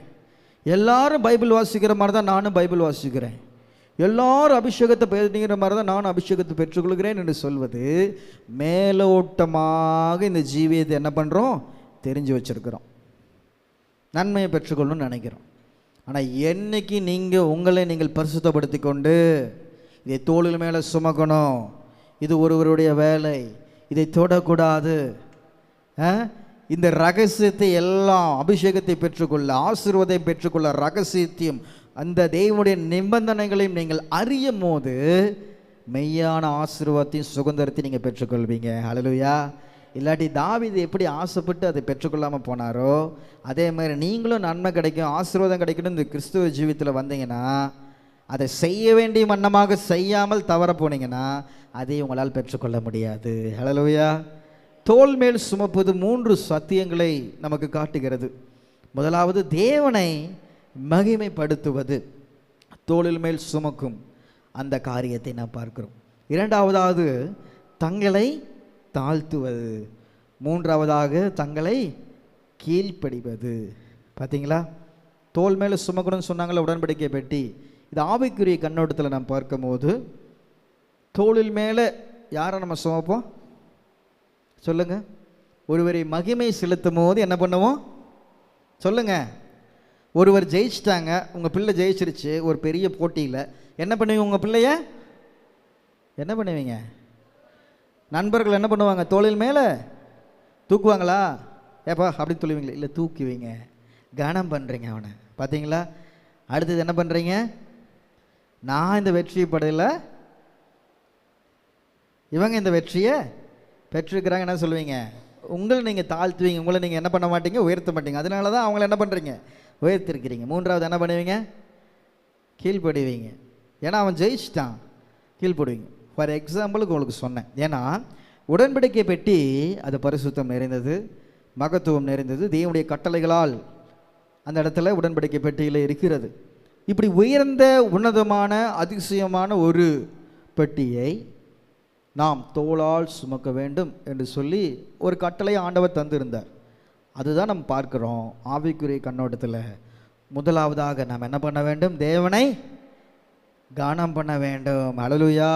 எல்லாரும் பைபிள் வாசிக்கிற மாதிரி தான் நானும் பைபிள் வாசிக்கிறேன், எல்லாரும் அபிஷேகத்தை பெறுகிற மாதிரி தான் நானும் அபிஷேகத்தை பெற்றுக்கொள்கிறேன் என்று சொல்வது மேலோட்டமாக இந்த ஜீவியத்தை என்ன பண்ணுறோம்? தெரிஞ்சு வச்சுருக்கிறோம், நன்மையை பெற்றுக்கொள்ளணும்னு நினைக்கிறோம். ஆனால் என்னைக்கு உங்களை நீங்கள் பரிசுத்தப்படுத்தி கொண்டு இதை தோளில் மேலே சுமக்கணும், இது ஒருவருடைய வேலை, இதை தொடக்கூடாது, இந்த ரகசியத்தை எல்லாம், அபிஷேகத்தை பெற்றுக்கொள்ள, ஆசீர்வாதத்தை பெற்றுக்கொள்ள ரகசியத்தையும் அந்த தேவனுடைய நிபந்தனைகளையும் நீங்கள் அறியும் போது மெய்யான ஆசீர்வாதத்தையும் சுதந்திரத்தையும் நீங்கள் பெற்றுக்கொள்வீங்க. ஹல்லேலூயா! இல்லாட்டி தாவீது எப்படி ஆசைப்பட்டு அதை பெற்றுக்கொள்ளாமல் போனாரோ, அதே மாதிரி நீங்களும் நன்மை கிடைக்கும், ஆசீர்வாதம் கிடைக்கணும் இந்த கிறிஸ்துவ ஜீவித்தில் வந்தீங்கன்னா, அதை செய்ய வேண்டிய வண்ணமாக செய்யாமல் தவற போனீங்கன்னா அதை உங்களால் பெற்றுக்கொள்ள முடியாது. ஹல்லேலூயா! தோள் மேல் சுமப்பது 3 சத்தியங்களை நமக்கு காட்டுகிறது. முதலாவது, தேவனை மகிமைப்படுத்துவது, தோளில் மேல் சுமக்கும் அந்த காரியத்தை நாம் பார்க்கிறோம். இரண்டாவதாவது, தங்களை தாழ்த்துவது. மூன்றாவதாக, தங்களை கீழ்ப்படிவது. பார்த்தீங்களா? தோள் மேலே சுமக்கணும்னு சொன்னாங்களே உடன்படிக்கை பெட்டி. இது ஆவிக்குரிய கண்ணோட்டத்தில் நாம் பார்க்கும்போது, தோளில் மேலே யாரை நம்ம சுமப்போம்? சொல்லுங்க. ஒருவரை மகிமை செலுத்தும் போது என்ன பண்ணுவோம்? சொல்லுங்க. ஒருவர் ஜெயிச்சிட்டாங்க, உங்கள் பிள்ளை ஜெயிச்சிருச்சு ஒரு பெரிய போட்டியில், என்ன பண்ணுவீங்க? உங்கள் பிள்ளைய என்ன பண்ணுவீங்க? நண்பர்கள் என்ன பண்ணுவாங்க? தோளில் மேலே தூக்குவாங்களா? ஏப்பா அப்படின்னு சொல்லுவீங்களே? இல்லை, தூக்குவீங்க, கனம் பண்ணுறீங்க அவனை. பார்த்தீங்களா? அடுத்தது என்ன பண்ணுறீங்க? நான் இந்த வெற்றி படையில், இவங்க இந்த வெற்றியை பெற்றிருக்கிறாங்க, என்ன சொல்லுவீங்க? உங்களை நீங்கள் தாழ்த்துவீங்க, உங்களை நீங்கள் என்ன பண்ண மாட்டீங்க? உயர்த்த மாட்டீங்க. அதனால தான் அவங்கள என்ன பண்ணுறீங்க? உயர்த்திருக்கிறீங்க. மூன்றாவது என்ன பண்ணுவீங்க? கீழ்ப்படுவீங்க. ஏன்னா அவன் ஜெயிச்சிட்டான், கீழ்ப்படுவீங்க. ஃபார் எக்ஸாம்பிளுக்கு உங்களுக்கு சொன்னேன். ஏன்னா உடன்படிக்கை பெட்டி அது பரிசுத்தம் நிறைந்தது, மகத்துவம் நிறைந்தது, தேவனுடைய கட்டளைகளால் அந்த இடத்துல உடன்படிக்கை பெட்டியில் இருக்கிறது. இப்படி உயர்ந்த உன்னதமான அதிசயமான ஒரு பெட்டியை நாம் தோளால் சுமக்க வேண்டும் என்று சொல்லி ஒரு கட்டளை ஆண்டவர் தந்திருந்தார். அதுதான் நம்ம பார்க்கிறோம் ஆவிக்குரிய கண்ணோட்டத்தில். முதலாவதாக நாம் என்ன பண்ண வேண்டும்? தேவனை கனம் பண்ண வேண்டும். ஹல்லேலூயா!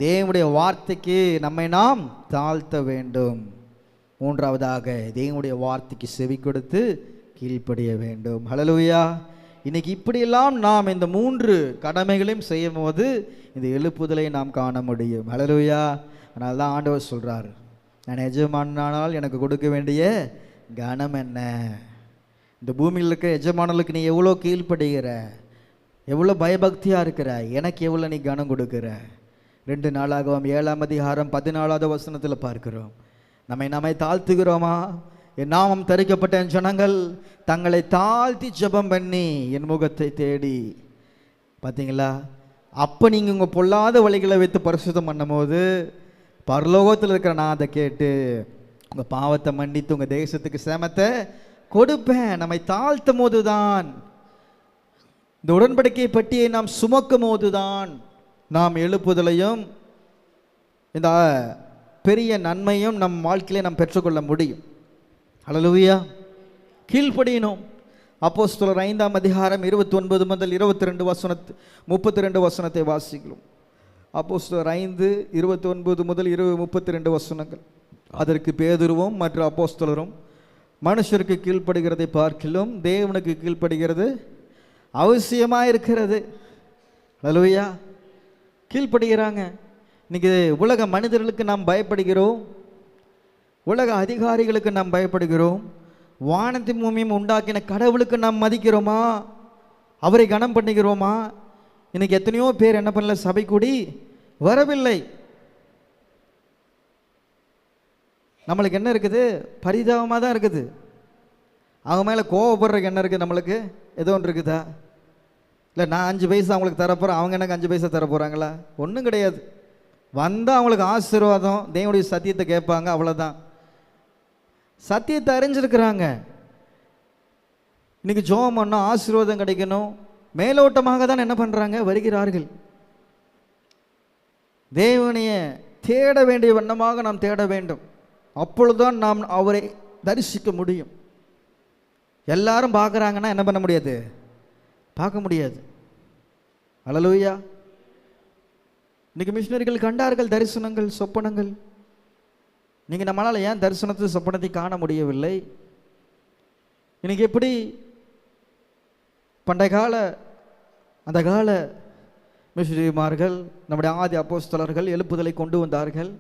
தேவனுடைய வார்த்தைக்கு நம்மை நாம் தாழ்த்த வேண்டும். மூன்றாவதாக, தேவனுடைய வார்த்தைக்கு செவி கொடுத்து கீழ்ப்படிய வேண்டும். ஹல்லேலூயா! இன்னைக்கு இப்படியெல்லாம் நாம் இந்த 3 கடமைகளையும் செய்யும் போது இந்த எழுப்புதலை நாம் காண முடியும். ஹல்லேலூயா! அதனால தான் ஆண்டவர் சொல்கிறார், நான் எஜமானால் எனக்கு கொடுக்க வேண்டிய கனம் என்ன? இந்த பூமியில் இருக்க எஜமானலுக்கு நீ எவ்வளோ கீழ்ப்படுகிற, எவ்வளோ பயபக்தியாக இருக்கிற, எனக்கு எவ்வளோ நீ கனம் கொடுக்குற. 2 நாளாகவும் 7ஆம் அதிகாரம் 14வது வசனத்தில் பார்க்கிறோம். நம்மை தாழ்த்துகிறோமா? என் நாமம் தரிக்கப்பட்ட என் ஜனங்கள் தங்களை தாழ்த்தி ஜெபம் பண்ணி என் முகத்தை தேடி. பார்த்தீங்களா? அப்போ நீங்கள் உங்கள் பொல்லாத வழிகளை வைத்து பரிசுத்தம் பண்ணும்போது பரலோகத்தில் இருக்கிற நான் அதை கேட்டு உங்கள் பாவத்தை மன்னித்து உங்கள் தேசத்துக்கு சேமத்தை கொடுப்பேன். நம்மை தாழ்த்தும் போது தான், இந்த உடன்படிக்கை பட்டியை நாம் சுமக்கும் போது தான் நாம் எழுப்புதலையும் இந்த பெரிய நன்மையும் நம் வாழ்க்கையிலே நாம் பெற்றுக்கொள்ள முடியும். ஹல்லேலூயா. கீழ்ப்படியணும். அப்போஸ்தலர் 5ஆம் அதிகாரம் 29 முதல் 32 வசனத்தை வாசிக்கிறோம். அப்போஸ்தலர் 5:29 முதல் 32 வசனங்கள். அதற்கு பேதுருவும் மற்ற அப்போஸ்தலரும், மனுஷருக்கு கீழ்ப்படுகிறதை பார்க்கிலும் தேவனுக்கு கீழ்ப்படுகிறது அவசியமாக இருக்கிறது. ஹல்லேலூயா. கீழ்ப்படுகிறாங்க. இன்னைக்கு உலக மனிதர்களுக்கு நாம் பயப்படுகிறோம், உலக அதிகாரிகளுக்கு நாம் பயப்படுகிறோம், வானத்தின் பூமியும் உண்டாக்கின கடவுளுக்கு நாம் மதிக்கிறோமா, அவரை கனம் பண்ணுகிறோமா? இன்னைக்கு எத்தனையோ பேர் என்ன பண்ணல, சபை கூடி வரவில்லை. நம்மளுக்கு என்ன இருக்குது? பரிதாபமாக தான் இருக்குது. அவங்க மேலே கோவப்படுறதுக்கு என்ன இருக்குது? நம்மளுக்கு ஏதோ ஒன்று இருக்குதா? இல்லை நான் 5 பைசா அவங்களுக்கு தரப்போகிறேன், அவங்க எனக்கு 5 பைசா தர போகிறாங்களா? ஒன்றும் கிடையாது. வந்தால் அவங்களுக்கு ஆசீர்வாதம், தேவனுடைய சத்தியத்தை கேட்பாங்க, அவ்வளோதான். சத்தியத்தை அறிஞ்சிருக்கிறாங்க. இன்னைக்கு ஜெபம் பண்ணணும், ஆசீர்வாதம் கிடைக்கணும், மேலோட்டமாக தான் என்ன பண்ணுறாங்க, வருகிறார்கள். தேவனைய தேட வேண்டிய வண்ணமாக நாம் தேட வேண்டும். அப்பொழுதுதான் நாம் அவரை தரிசிக்க முடியும். எல்லாரும் பார்க்குறாங்கன்னா என்ன பண்ண முடியாது, பார்க்க முடியாது. ஹல்லேலூயா. இன்னைக்கு மிஷினரிகள் கண்டார்கள் தரிசனங்கள், சொப்பனங்கள். நீங்கள் நம்மளால் ஏன் தரிசனத்தை சொப்பனத்தை காண முடியவில்லை? இன்னைக்கு எப்படி பண்டைய கால அந்த கால மிஷனரிமார்கள், நம்முடைய ஆதி அப்போஸ்தலர்கள் எழுப்புதலை கொண்டு வந்தார்கள்.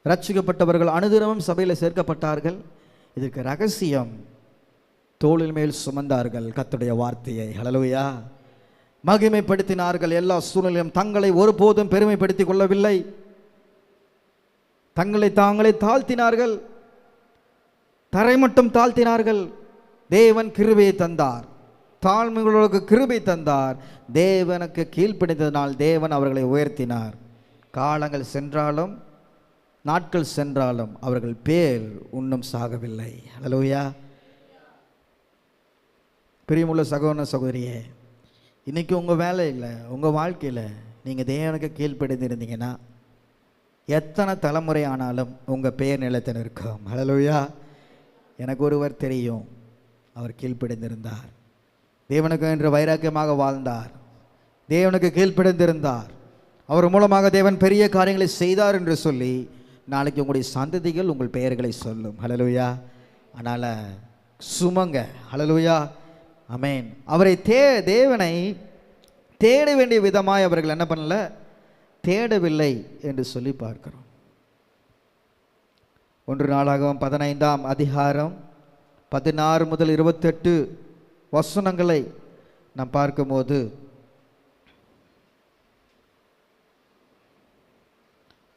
ரட்சிக்கப்பட்டவர்கள் அனுதினமும் சபையில் சேர்க்கப்பட்டார்கள். இதற்கு ரகசியம், தோளின் மேல் சுமந்தார்கள் கர்த்தருடைய வார்த்தையை. ஹல்லேலூயா. மகிமைப்படுத்தினார்கள். எல்லா சூழ்நிலையும் தங்களை ஒருபோதும் பெருமைப்படுத்திக் கொள்ளவில்லை. தங்களை தாங்களே தாழ்த்தினார்கள், தரை மட்டும் தாழ்த்தினார்கள். தேவன் கிருபையை தந்தார், தாழ்மைகளுக்கு கிருபை தந்தார். தேவனுக்கு கீழ்ப்படிந்ததனால் தேவன் அவர்களை உயர்த்தினார். காலங்கள் சென்றாலும் நாட்கள் சென்றாலும் அவர்கள் பேர் இன்னும் சாகவில்லை. ஹல்லேலூயா. பிரியமுள்ள சகோதர சகோதரியே, இன்றைக்கி உங்கள் வேலையில், உங்கள் வாழ்க்கையில் நீங்கள் தேவனுக்கு கீழ்ப்படிந்திருந்தீங்கன்னா எத்தனை தலைமுறை ஆனாலும் உங்கள் பெயர் நிலைத்து நிற்கும். ஹல்லேலூயா. எனக்கு ஒருவர் தெரியும், அவர் கீழ்ப்படிந்திருந்தார், தேவனுக்கு என்று வைராக்கியமாக வாழ்ந்தார், தேவனுக்கு கீழ்ப்படிந்திருந்தார், அவர் மூலமாக தேவன் பெரிய காரியங்களை செய்தார் என்று சொல்லி நாளைக்கு உங்களுடைய சந்ததிகள் உங்கள் பெயர்களை சொல்லும். ஹல்லேலூயா. அதனால் சுமங்க. ஹல்லேலூயா. ஆமென். அவரை தேவனை தேட வேண்டிய விதமாய் அவர்கள் என்ன பண்ணல, தேடவில்லை என்று சொல்லி பார்க்கிறோம். 1 நாளாகமம் 15ஆம் அதிகாரம் 16 முதல் 28 வசனங்களை நாம் பார்க்கும்போது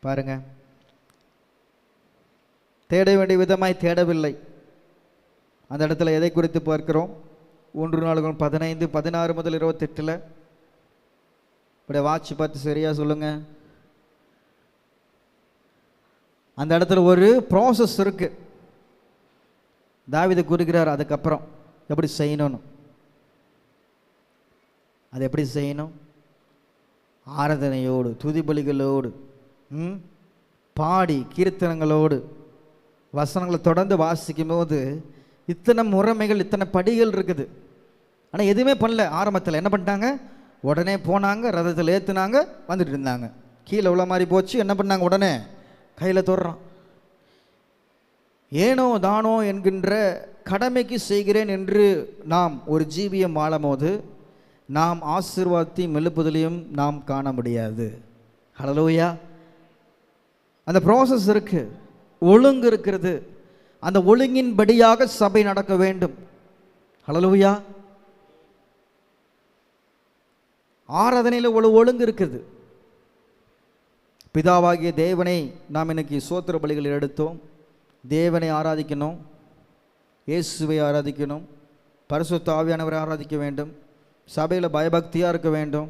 பாருங்க, தேட வேண்டிய விதமாய் தேடவில்லை. அந்த இடத்துல எதை குறித்து பார்க்கிறோம்? 1 நாளாகமம் 15 16 முதல் 28 இப்படி வாட்ச் பார்த்து சரியா சொல்லுங்க. அந்த இடத்துல ஒரு ப்ராசஸ் இருக்கு. தாவீது கூறுகிறார் அதுக்கப்புறம் எப்படி செய்யணும்னு. அது எப்படி செய்யணும்? ஆராதனையோடு, துதிபலிகளோடு, பாடி கீர்த்தனங்களோடு வசனங்களை தொடர்ந்து வாசிக்கும் போது இத்தனை முறைமைகள், இத்தனை படிகள் இருக்குது. ஆனால் எதுவுமே பண்ணல. ஆரம்பத்தில் என்ன பண்ணிட்டாங்க, உடனே போனாங்க, ரதத்தில் ஏற்றுனாங்க, வந்துட்டு இருந்தாங்க. கீழே உள்ள மாதிரி போச்சு. என்ன பண்ணாங்க, உடனே கையில் தொடுறான். ஏனோ தானோ என்கின்ற கடமைக்கு செய்கிறேன் என்று நாம் ஒரு ஜீவியம் வாழும் போது நாம் ஆசீர்வாதத்தையும் எழுப்புதலையும் நாம் காண முடியாது. ஹல்லேலூயா. அந்த ப்ராசஸ் இருக்கு, ஒழுங்கு இருக்கிறது. அந்த ஒழுங்கின்படியாக சபை நடக்க வேண்டும். ஹல்லேலூயா. ஆராதனையில் ஒழுங்கு இருக்குது. பிதாவாகிய தேவனை நாம் இன்னைக்கு சோத்திர பலிகள் எடுத்தோம். தேவனை ஆராதிக்கணும், இயேசுவை ஆராதிக்கணும், பரிசுத்த ஆவியானவரை ஆராதிக்க வேண்டும், சபையில் பயபக்தியாக இருக்க வேண்டும்.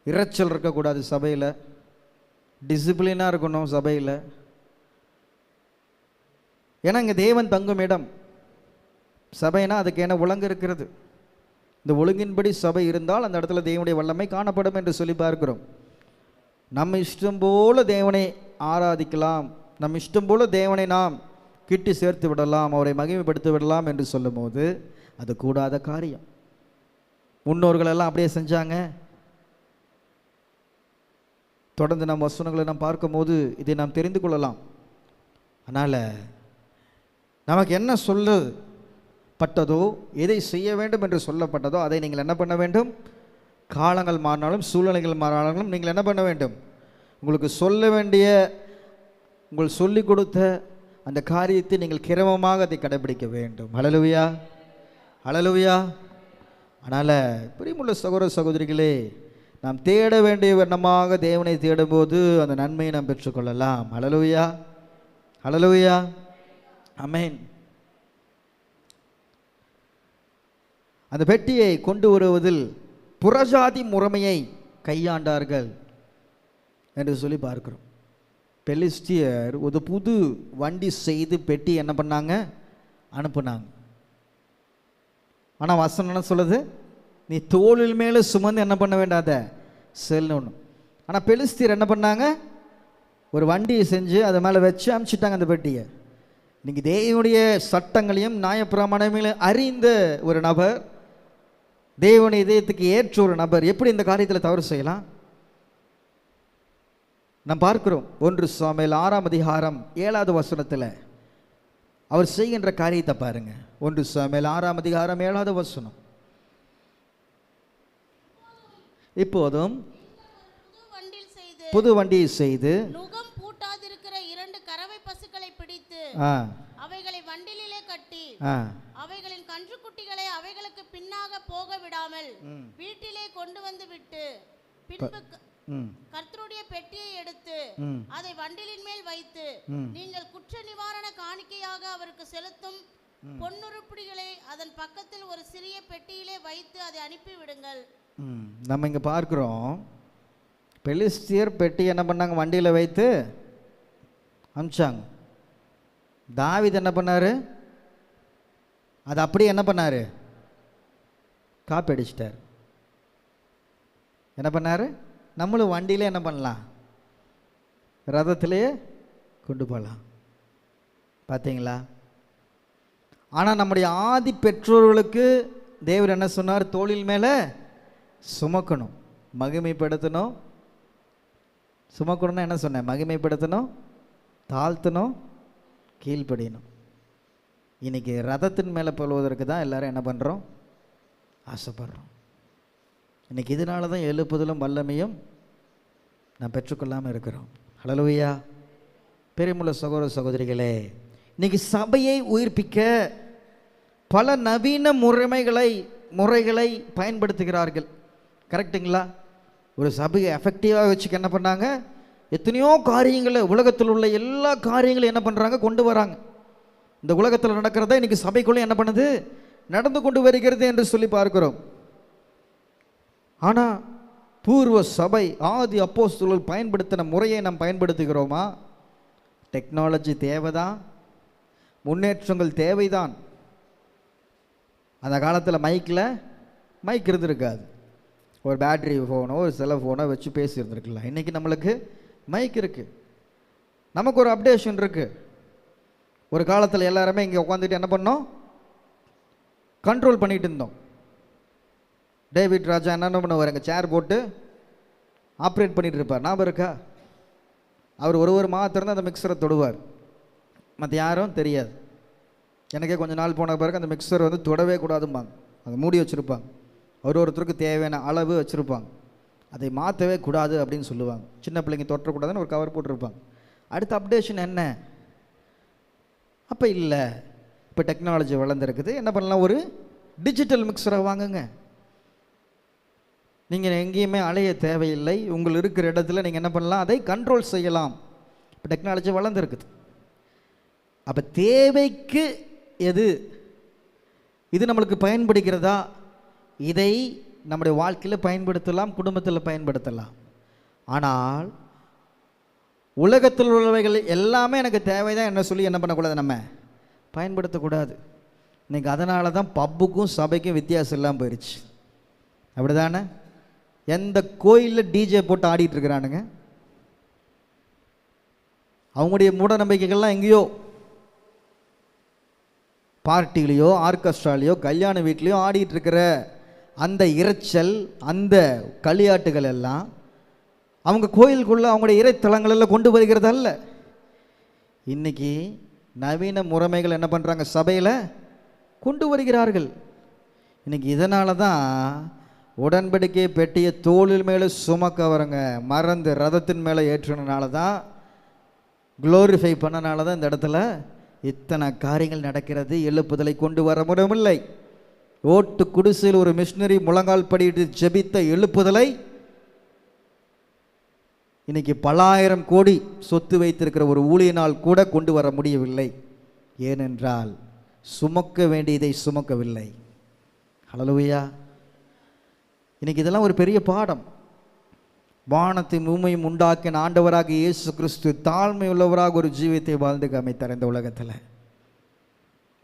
இரைச்சல் இருக்கக்கூடாது சபையில், டிசிப்ளினாக இருக்கணும் சபையில். ஏன்னா இங்கே தேவன் தங்கும் இடம். சபைனா அதுக்கு என்ன ஒழுங்கு இருக்கிறது. இந்த ஒழுங்கின்படி சபை இருந்தால் அந்த இடத்துல தேவனுடைய வல்லமை காணப்படும் என்று சொல்லி பார்க்கிறோம். நம்ம இஷ்டம் போல தேவனை ஆராதிக்கலாம், நம்ம இஷ்டம் போல தேவனை நாம் கிட்டி சேர்த்து விடலாம், அவரை மகிமைப்படுத்தி விடலாம் என்று சொல்லும் போது அது கூடாத காரியம். முன்னோர்களெல்லாம் அப்படியே செஞ்சாங்க. தொடர்ந்து நம் வசனங்களை நாம் பார்க்கும்போது இதை நாம் தெரிந்து கொள்ளலாம். அதனால் நமக்கு என்ன சொல்லப்பட்டதோ, எதை செய்ய வேண்டும் என்று சொல்லப்பட்டதோ அதை நீங்கள் என்ன பண்ண வேண்டும்? காலங்கள் மாறினாலும் சூழ்நிலைகள் மாறினாலும் நீங்கள் என்ன பண்ண வேண்டும்? உங்களுக்கு சொல்ல வேண்டிய, உங்கள் சொல்லிக் கொடுத்த அந்த காரியத்தை நீங்கள் கிரமமாக அதை கடைபிடிக்க வேண்டும். ஹல்லேலூயா, ஹல்லேலூயா. அதனால் பிரியமுள்ள சகோதர சகோதரிகளே, நாம் தேட வேண்டிய வண்ணமாக தேவனை தேடும்போது அந்த நன்மையை நாம் பெற்றுக்கொள்ளலாம். ஹல்லேலூயா, ஹல்லேலூயா, ஆமென். அந்த பெட்டியை கொண்டு வருவதில் புறஜாதி முறைமையை கையாண்டார்கள் என்று சொல்லி பார்க்கிறோம். பெலிஸ்தியர் ஒரு புது வண்டி செய்து பெட்டி என்ன பண்ணாங்க? அனுப்புனாங்க. ஆனால் வசனம் என்ன சொல்லுது? நீ தோளில் மேலே சுமந்து என்ன பண்ண வேண்டாத செல்லணும். ஆனால் பெலிஸ்தியர் என்ன பண்ணாங்க? ஒரு வண்டியை செஞ்சு அதை மேலே வச்சு அனுப்பிச்சிட்டாங்க அந்த பெட்டியை. இன்னைக்கு தேவனுடைய சட்டங்களையும் நியாயப்பிரமாணங்களையும் அறிந்த ஒரு நபர், தேவனுடைய இதயத்துக்கு ஏற்ற ஒரு நபர் எப்படி இந்த காரியத்தில் தவறு செய்யலாம்? நாம் பார்க்கிறோம் 1 சாமுவேல் 6ஆம் அதிகாரம் 7வது வசனத்தில் அவர் செய்கின்ற காரியத்தை பாருங்க. 1 சாமுவேல் 6ஆம் அதிகாரம் 7வது வசனம். இப்போதும் புது வண்டியை செய்து நுகம் பூட்டாதிருக்கிற 2 கறவை பசுக்களை பிடித்து அவைகளை வண்டிலே கட்டி அவைகளின் கன்றுக்குட்டிகளை அவைகளுக்கு பின்னாக போக விடாமல் வீட்டிலே கொண்டு வந்து விட்டு பின்பு கர்த்தருடைய பெட்டியை எடுத்து அதை வண்டிலின் மேல் வைத்து நீங்கள் குற்ற நிவாரண காணிக்கையாக அவருக்கு செலுத்தும் பொன்னுருப்படிகளை அதன் பக்கத்தில் ஒரு சிறிய பெட்டியிலே வைத்து அதை அனுப்பி விடுங்கள். நம்ம இங்க பார்க்கிறோம், பெலிஸ்தியர் பெட்டி என்ன பண்ணாங்க? வண்டியில் வைத்து அனுப்பிச்சாங்க. தாவீது என்ன பண்ணாரு? அது அப்படியே என்ன பண்ணாரு? காப்பி அடிச்சிட்டார். என்ன பண்ணாரு? நம்மளும் வண்டியிலே என்ன பண்ணலாம்? ரதத்திலேயே கொண்டு போகலாம். பார்த்தீங்களா? ஆனால் நம்முடைய ஆதி பெற்றோர்களுக்கு தேவர் என்ன சொன்னார்? தோளில் மேலே சுமக்கணும், மகிமைப்படுத்தணும். சுமக்கணும்னா என்ன சொன்னேன்? மகிமைப்படுத்தணும், தாழ்த்தணும், கீழ்ப்படியணும். இன்னைக்கு ரதத்தின் மேலே போவதற்கு தான் எல்லாரும் என்ன பண்ணுறோம்? ஆசைப்படுறோம். இன்னைக்கு இதனால தான் எழுப்புதலும் வல்லமையும் நான் பெற்றுக்கொள்ளாமல் இருக்கிறோம். ஹல்லேலூயா. பெரியமுள்ள சகோதர சகோதரிகளே, இன்னைக்கு சபையை உயிர்ப்பிக்க பல நவீன முறைகளை பயன்படுத்துகிறார்கள். கரெக்டுங்களா? ஒரு சபையை எஃபெக்டிவாக வச்சுக்க என்ன பண்ணாங்க? எத்தனையோ காரியங்களை, உலகத்தில் உள்ள எல்லா காரியங்களும் என்ன பண்ணுறாங்க? கொண்டு வராங்க. இந்த உலகத்தில் நடக்கிறத இன்னைக்கு சபைக்குள்ளே என்ன பண்ணுது? நடந்து கொண்டு வருகிறது என்று சொல்லி பார்க்கிறோம். ஆனால் பூர்வ சபை ஆதி அப்போஸ்தலர்கள் பயன்படுத்தின முறையை நாம் பயன்படுத்துகிறோமா? டெக்னாலஜி தேவைதான், முன்னேற்றங்கள் தேவைதான். அந்த காலத்தில் மைக் இருந்திருக்காது. ஒரு பேட்டரி ஃபோனோ ஒரு செல் ஃபோனோ வச்சு பேசியிருந்துருக்கலாம். இன்றைக்கி நம்மளுக்கு மைக் இருக்குது, நமக்கு ஒரு அப்டேஷன் இருக்குது. ஒரு காலத்தில் எல்லாருமே இங்கே உட்காந்துட்டு என்ன பண்ணோம்? கண்ட்ரோல் பண்ணிகிட்டு இருந்தோம். டேவிட் ராஜா என்ன பண்ணுவார்? எங்கள் சேர் போட்டு ஆப்ரேட் பண்ணிகிட்டு இருப்பார். ஞாபகம் இருக்கா? அவர் ஒரு மாத்திரம் அந்த மிக்சரை தொடுவார், மற்ற யாரும் தெரியாது. எனக்கே கொஞ்சம் நாள் போன பிறகு அந்த மிக்சர் வந்து தொடவே கூடாதும்பாங்க. அதை மூடி வச்சுருப்பாங்க. ஒருத்தருக்கு தேவையான அளவு வச்சுருப்பாங்க. அதை மாற்றவே கூடாது அப்படின்னு சொல்லுவாங்க. சின்ன பிள்ளைங்க தொட்டக்கூடாதுன்னு ஒரு கவர் போட்டிருப்பாங்க. அடுத்த அப்டேஷன் என்ன? அப்போ இல்லை, இப்போ டெக்னாலஜி வளர்ந்துருக்குது. என்ன பண்ணலாம்? ஒரு டிஜிட்டல் மிக்சரை வாங்குங்க. நீங்கள் எங்கேயுமே அலைய தேவையில்லை. உங்கள் இருக்கிற இடத்துல நீங்கள் என்ன பண்ணலாம்? அதை கண்ட்ரோல் செய்யலாம். இப்போ டெக்னாலஜி வளர்ந்துருக்குது. அப்போ தேவைக்கு எது இது நம்மளுக்கு பயன்படுகிறதா? இதை நம்முடைய வாழ்க்கையில் பயன்படுத்தலாம், குடும்பத்தில் பயன்படுத்தலாம். ஆனால் உலகத்தில் உள்ளவைகள் எல்லாமே எனக்கு தேவைதான் என்ன சொல்லி என்ன பண்ணக்கூடாது, நம்ம பயன்படுத்தக்கூடாது. இன்றைக்கி அதனால தான் பப்புக்கும் சபைக்கும் வித்தியாசம் இல்லாமல் போயிடுச்சு. அப்படி தானே? எந்த கோயிலில் டிஜே போட்டு ஆடிட்டு இருக்கிறானுங்க, அவங்களுடைய மூட நம்பிக்கைகள்லாம் எங்கேயோ பார்ட்டிலேயோ ஆர்கெஸ்ட்ராலேயோ கல்யாண வீட்லேயோ ஆடிட்டு இருக்கிற அந்த இரைச்சல், அந்த களியாட்டுகள் எல்லாம் அவங்க கோயிலுக்குள்ளே அவங்களுடைய இறைத்தலங்களெல்லாம் கொண்டு வருகிறது அல்ல. இன்றைக்கி நவீன முறைமைகள் என்ன பண்ணுறாங்க, சபையில் கொண்டு வருகிறார்கள். இன்றைக்கி இதனால தான் உடன்படிக்கை பெட்டியை தோளில் மேலே சுமக்கவரங்க மறந்து ரதத்தின் மேலே ஏற்றினால தான், குளோரிஃபை பண்ணனால தான் இந்த இடத்துல இத்தனை காரியங்கள் நடக்கிறது. எழுப்புதலை கொண்டு வர முடியவில்லை. ஓட்டு குடிசையில் ஒரு மிஷினரி முழங்கால் படிட்டு ஜெபித்த எழுப்புதலை இன்னைக்கு பல்லாயிரம் கோடி சொத்து வைத்திருக்கிற ஒரு ஊழியனால் கூட கொண்டு வர முடியவில்லை. ஏனென்றால் சுமக்க வேண்டியதை சுமக்கவில்லை. ஹல்லேலூயா. இன்னைக்கு இதெல்லாம் ஒரு பெரிய பாடம். வானத்தை பூமியும் உண்டாக்கின ஆண்டவராக இயேசு கிறிஸ்து தாழ்மை உள்ளவராக ஒரு ஜீவியத்தை வாழ்ந்து காமித்தார் இந்த உலகத்தில்.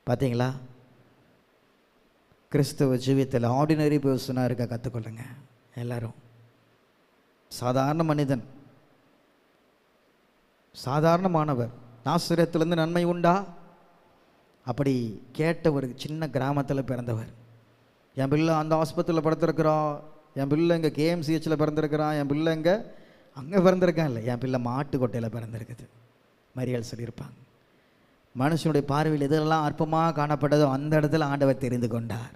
பார்த்தீங்களா? கிறிஸ்தவ ஜீவியத்தில் ஆர்டினரி பர்சனாக இருக்க கற்றுக்கொள்ளுங்க. எல்லாரும் சாதாரண மனிதன், சாதாரணமானவர். நாசரேத்திலிருந்து நன்மை உண்டா அப்படி கேட்ட ஒரு சின்ன கிராமத்தில் பிறந்தவர். என் பிள்ளை அந்த ஆஸ்பத்திரியில் படுத்திருக்கிறான், என் பிள்ளை இங்கே கேஎம்சிஹெச்சில் பிறந்திருக்கிறான், என் பிள்ளை இங்கே அங்கே பிறந்திருக்கான், இல்லை என் பிள்ளை மாட்டுக்கொட்டையில் பிறந்திருக்குது மரியாள் சொல்லியிருப்பாங்க. மனுஷனுடைய பார்வையில் எதெல்லாம் அற்பமாக காணப்பட்டதோ அந்த இடத்துல ஆண்டவர் தெரிந்து கொண்டார்.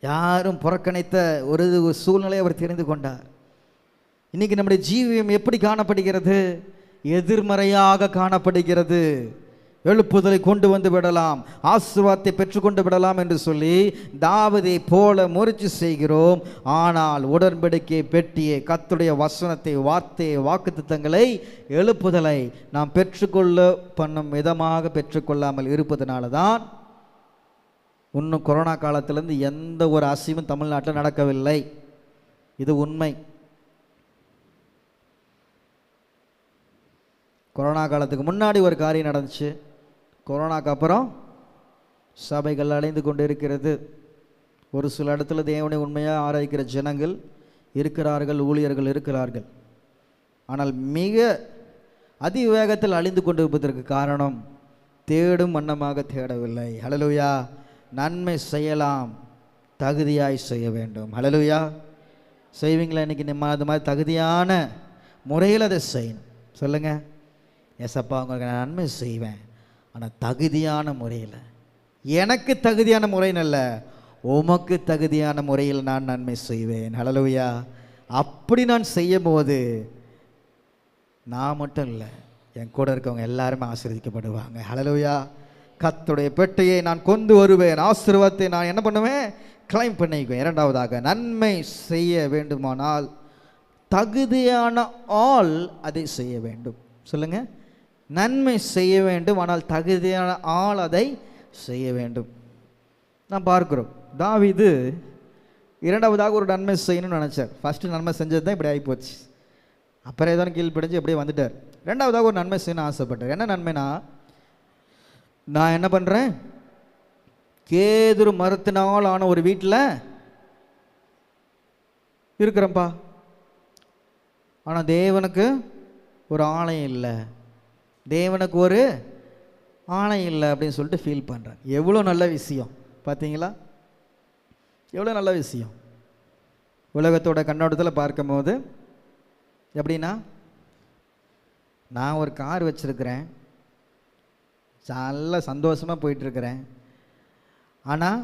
யாரும் புறக்கணித்த ஒரு சூழ்நிலையை அவர் தெரிந்து கொண்டார். இன்றைக்கி நம்முடைய ஜீவியம் எப்படி காணப்படுகிறது? எதிர்மறையாக காணப்படுகிறது. எழுப்புதலை கொண்டு வந்து விடலாம், ஆசீர்வாதத்தை பெற்றுக்கொண்டு விடலாம் என்று சொல்லி தாவீதை போல முயற்சி செய்கிறோம். ஆனால் உடன்படிக்கை பெட்டியை, கர்த்தருடைய வசனத்தை, வார்த்தையை, வாக்குத்தத்தங்களை, எழுப்புதலை நாம் பெற்றுக்கொள்ள பண்ணும் விதமாக பெற்றுக்கொள்ளாமல் இருப்பதனால தான் இன்னும் கொரோனா காலத்திலேருந்து எந்த ஒரு அசைவும் தமிழ்நாட்டில் நடக்கவில்லை. இது உண்மை. கொரோனா காலத்துக்கு முன்னாடி ஒரு காரியம் நடந்துச்சு, கொரோனாக்கு அப்புறம் சபைகள் அலைந்து கொண்டு இருக்கிறது. ஒரு சில இடத்துல தேவனை உண்மையாக ஆராய்க்கிற ஜனங்கள் இருக்கிறார்கள், ஊழியர்கள் இருக்கிறார்கள். ஆனால் மிக அதிவேகத்தில் அழிந்து கொண்டு இருப்பதற்கு காரணம் தேடும் வண்ணமாக தேடவில்லை. ஹல்லேலூயா. நன்மை செய்யலாம், தகுதியாய் செய்ய வேண்டும். ஹல்லேலூயா. செய்வீங்களா? இன்றைக்கி நம்ம அது மாதிரி தகுதியான முறையில் அதை செய்யணும். சொல்லுங்கள், எஸ்அப்பா உங்களுக்கு நான் நன்மை செய்வேன், ஆனால் தகுதியான முறையில், எனக்கு தகுதியான முறைன்னு அல்ல, உமக்கு தகுதியான முறையில் நான் நன்மை செய்வேன். ஹல்லேலூயா. அப்படி நான் செய்யும் போது நான் மட்டும் இல்லை, என் கூட இருக்கவங்க எல்லாருமே ஆசீர்வதிக்கப்படுவாங்க. ஹல்லேலூயா. கர்த்தருடைய பெட்டியை நான் கொண்டு வருவேன், ஆசீர்வாதத்தை நான் என்ன பண்ணுவேன், கிளைம் பண்ணிக்குவேன். இரண்டாவதாக, நன்மை செய்ய வேண்டுமானால் தகுதியான ஆள் அதை செய்ய வேண்டும். சொல்லுங்க, நன்மை செய்ய வேண்டும், ஆனால் தகுதியான ஆள் அதை செய்ய வேண்டும். நான் பார்க்கிறோம், தாவீது இரண்டாவதாக ஒரு நன்மை செய்யணும்னு நினச்சார். ஃபஸ்ட்டு நன்மை செஞ்சது தான் இப்படி ஆகிப்போச்சு. அப்புறம் ஏதோ கீழ்ப்படிஞ்சு எப்படியே வந்துட்டார். ரெண்டாவதாக ஒரு நன்மை செய்யணும்னு ஆசைப்பட்டார். என்ன நன்மைனா, நான் என்ன பண்ணுறேன், கேதுரு மரத்தினால் ஆன ஒரு வீட்டில் இருக்கிறேன்ப்பா, ஆனால் தேவனுக்கு ஒரு ஆலயம் இல்லை, தேவனுக்கு ஒரு ஆலயம் இல்லை அப்படின்னு சொல்லிட்டு ஃபீல் பண்ணுறேன். எவ்வளோ நல்ல விஷயம் பார்த்தீங்களா? எவ்வளோ நல்ல விஷயம். உலகத்தோட கண்ணோட்டத்தில் பார்க்கும்போது எப்படின்னா, நான் ஒரு கார் வச்சுருக்கிறேன், நல்ல சந்தோஷமாக போயிட்டுருக்கிறேன், ஆனால்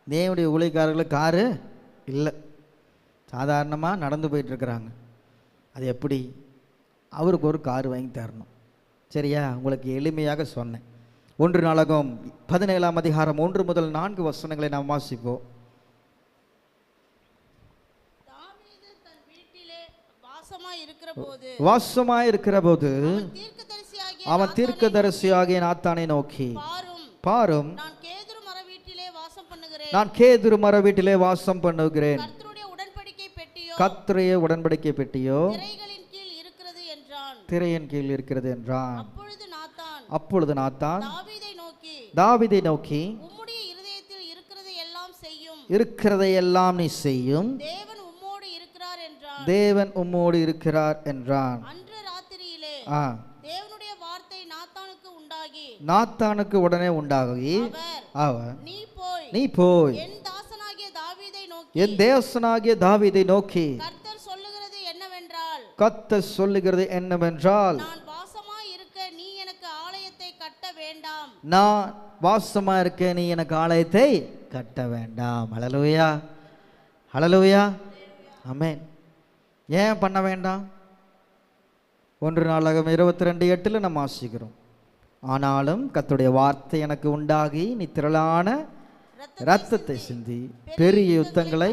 தேவனுடைய ஊழியக்காரர்களுக்கு காரு இல்லை, சாதாரணமாக நடந்து போயிட்டுருக்குறாங்க. அது எப்படி? அவருக்கு ஒரு கார் வாங்கி தரணும். சரியா? உங்களுக்கு எளிமையாக சொன்னேன். 1 நாளாகமம் 17ஆம் அதிகாரம் 1 முதல் 4 வசனங்களை நாம் வாசிப்போம். தாவீது தன் வீட்டிலே வாசமாய் இருக்கிற போது அவன் தீர்க்கதரிசியாகிய நாத்தானை நோக்கி, பாரும், நான் கேதுரு மர வீட்டிலே வாசம் பண்ணுகிறேன், நான் கேதுரு மர வீட்டிலே வாசம் பண்ணுகிறேன். கர்த்தருடைய உடன்படிக்கை பெட்டியோ கர்த்தருடைய உடன்படிக்கை பெட்டியோ திரைகளின் கீழ் இருக்கிறது என்றான். திரையின் கீழ் இருக்கிறது என்றான். அப்பொழுது நாத்தான் தாவீதை நோக்கி உம்முடைய இருதயத்தில் இருக்கிறதை எல்லாம் செய்யும், இருக்கிறதை எல்லாம் நீ செய்யும், தேவன் உம்மோடு இருக்கிறார் என்றான். தேவன் உம்மோடு இருக்கிறார் என்றான். அன்று ராத்திரியிலே தேவனுடைய வார்த்தை நாத்தானுக்கு உடனே உண்டாகி அவர் நீ போய் என் தேசனாகிய தாவீதை நோக்கி கர்த்தர் சொல்லுகிறது என்னவென்றால் நான் வாசமா இருக்க நீ எனக்கு ஆலயத்தை கட்ட வேண்டாம். ஹல்லேலூயா, ஹல்லேலூயா, ஆமென். ஏன் பண்ண வேண்டாம்? 1 நாளாகமம் 22:8 நம்ம வாசிக்கிறோம். ஆனாலும் கர்த்தருடைய வார்த்தை எனக்கு உண்டாகி நீ திரளான இரத்தத்தை சிந்தி பெரிய யுத்தங்களை